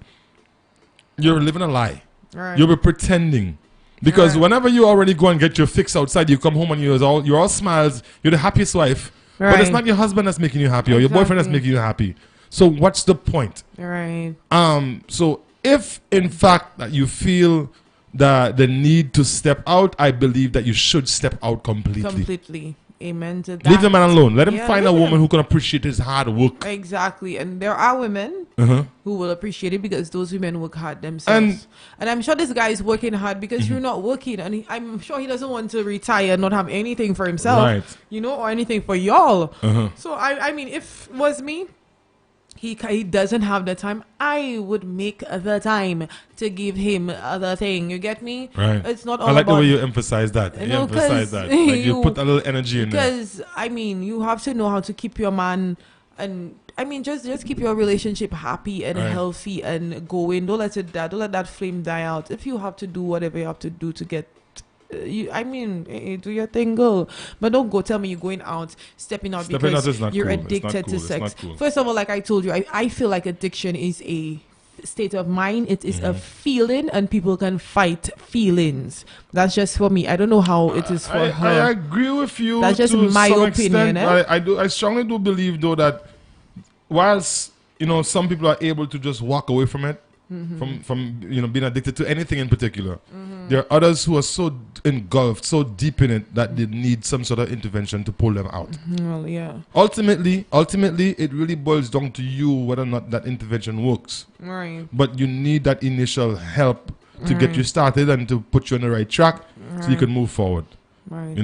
you're living a lie.
Right.
You'll be pretending. Because
Right.
whenever you already go and get your fix outside, you come home and you're all smiles. You're the happiest wife. But it's
Right.
not your husband that's making you happy or your boyfriend that's
Exactly.
making you happy. So what's the point?
Right.
So if in fact that you feel the need to step out, I believe that you should step out completely.
Completely. Amen to that.
Leave the man alone. Let him
Yeah,
find a
leave
woman
him.
who can appreciate his hard work.
Exactly. And there are women
Uh-huh.
who will appreciate it because those women work hard themselves. And I'm sure this guy is working hard because you're not working. And I'm sure he doesn't want to retire and not have anything for himself,
Right.
you know, or anything for y'all.
Uh-huh.
So, I mean, if it was me, he doesn't have the time, I would make the time to give him the thing. You get me?
Right.
It's not all
I like the
about
way you emphasize that.
You
You
know,
emphasize
'cause
that. Like you
you-
put a little energy in there.
because I mean, you have to know how to keep your man, and I mean, just keep your relationship happy and
Right.
healthy and going. Don't let it die. Don't let that flame die out. If you have to do whatever you have to do to get. Do your thing, girl. But don't go tell me you're going out, stepping out
Stepping
because
out is not
you're
cool. It's not
addicted
cool.
to
It's
sex.
not cool.
First of all, like I told you, I feel like addiction is a state of mind. It is a feeling, and people can fight feelings. That's just for me. I don't know how it is for her.
I agree with you.
That's just
to
my
some
opinion,
extent.
eh?
I strongly do believe though that whilst some people are able to just walk away from it, from being addicted to anything in particular, there are others who are so engulfed, so deep in it that they need some sort of intervention to pull them out.
Well, yeah.
Ultimately, it really boils down to you whether or not that intervention works.
Right.
But you need that initial help to get you started and to put you on the right track so you can move forward.
Right.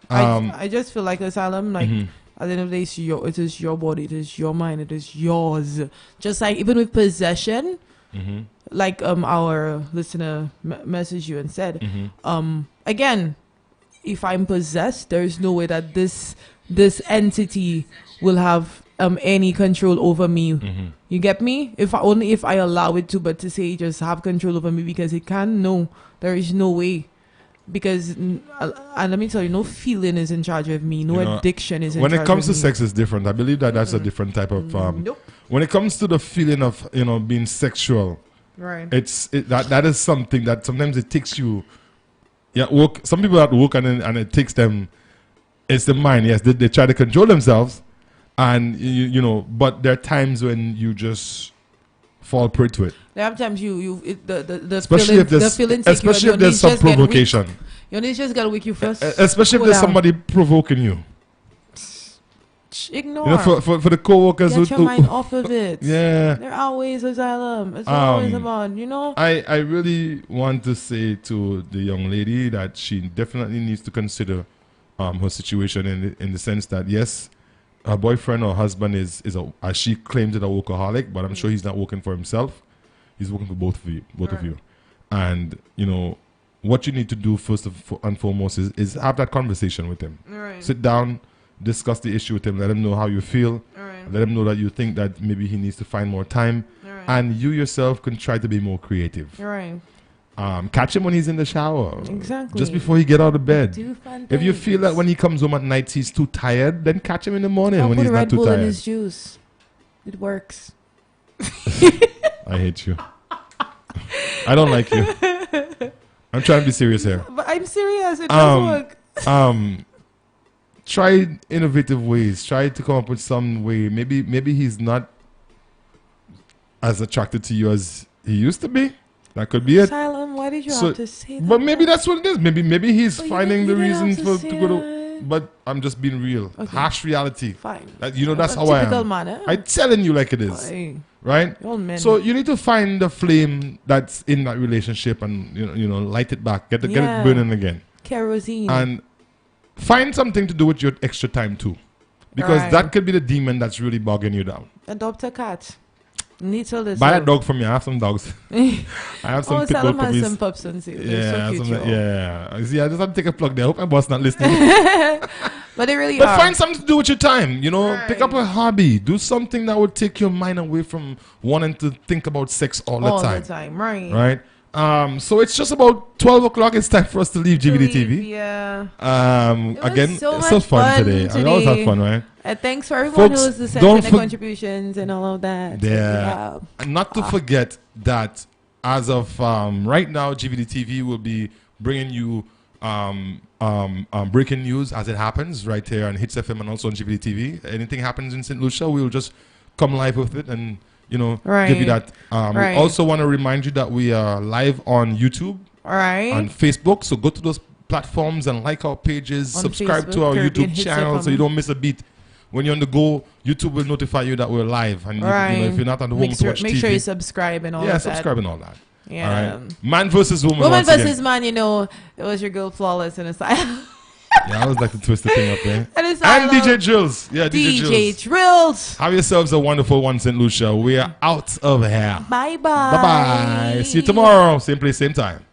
I
I just feel like asylum, like at the end of the day, it is your body, it is your mind, it is yours. Just like even with possession, like our listener messaged you and said, again, if I'm possessed, there is no way that this entity will have any control over me. You get me? If I allow it to, but to say just have control over me because it can, no, there is no way. Because and let me tell you, no feeling is in charge of me. No addiction is in charge of me.
when it comes to sex, it's different. I believe that that's a different type of.
Nope.
When it comes to the feeling of being sexual,
Right.
that is something that sometimes it takes you. Yeah, work. Some people at work and it takes them. It's the mind. Yes, they try to control themselves, and but there are times when you just fall prey to it.
There are times the
Especially if there's some provocation.
Your knees just gotta wake you first.
Especially if
Cool
there's
down.
somebody provoking you.
Ignore.
For the co-workers
Get your
who
mind off of it.
yeah.
There are always asylum. It's always about,
I really want to say to the young lady that she definitely needs to consider her situation in the sense that yes, her boyfriend or husband is as she claims, a workaholic, but I'm sure he's not working for himself. He's working for both of you. And what you need to do first and foremost is have that conversation with him.
Right.
Sit down, discuss the issue with him, let him know how you feel.
Right.
Let him know that you think that maybe he needs to find more time.
Right.
And you yourself can try to be more creative.
Right.
Catch him when he's in the shower.
Exactly.
Just before he get out of bed.
Do fun
If you
things.
feel that when he comes home at night he's too tired, then catch him in the morning
I'll
when
put
he's
a
not
Red
too
Bull in
tired.
his juice. It works.
I hate you. I don't like you. I'm trying to be serious here.
But I'm serious. It does work.
Try innovative ways. Try to come up with some way. Maybe he's not as attracted to you as he used to be. That could be it.
Asylum, why did you have to say that?
But maybe that's what it is. Maybe he's
But you
finding the
didn't
reason
have
to
say
go to.
that.
but I'm just being real.
Okay.
Harsh reality.
Fine.
You know, that's
A
how I
typical
am.
man, eh?
I'm telling you like it is.
Aye.
Right?
All men.
So you need to find the flame that's in that relationship and light it back, get it burning again,
Kerosene.
and find something to do with your extra time too, because
Right.
that could be the demon that's really bogging you down.
Adopt a cat. Need to listen.
Buy a dog from me. I have some dogs. I have some
Oh,
pit bull
Salem has
puppies.
some pups and see.
Yeah,
So cute,
some,
y'all.
yeah. See, I just have to take a plug there. I hope my boss not listening.
But they really
But
are.
find something to do with your time. Pick up
Right.
a hobby. Do something that would take your mind away from wanting to think about sex all the time.
Right.
Right? So it's just about 12 o'clock. It's time for us to leave GVD TV.
Yeah.
Again,
was so
it's so
much
fun
fun
today. I always have
today.
fun, right?
Thanks for everyone
Folks,
who was sending
don't
the
for-
contributions and all of that.
Yeah. And not to forget that as of right now, GVD TV will be bringing you breaking news as it happens right here on Hits FM and also on GVD TV. Anything happens in St. Lucia, we'll just come live with it and give you
Right.
that.
Right.
We also want to remind you that we are live on YouTube,
All right.
on Facebook. So go to those platforms and like our pages,
On
subscribe to
Facebook,
our
Caribbean
YouTube
Hits
channel so
FM.
you don't miss a beat. When you're on the go, YouTube will notify you that we're live. And
Right.
if you're not on the home
make
to
sure,
watch
make
TV,
sure you subscribe and all of that.
subscribe and all that.
Yeah.
All right. Man versus woman.
Woman
once
versus
again.
man, it was your girl Flawless in asylum.
Yeah, I always like to twist the thing up there.
And
And DJ Drills. Yeah, DJ
DJ
Drills.
Drills.
Have yourselves a wonderful one, St. Lucia. We are out of here.
Bye bye.
Bye bye. See you tomorrow. Same place, same time.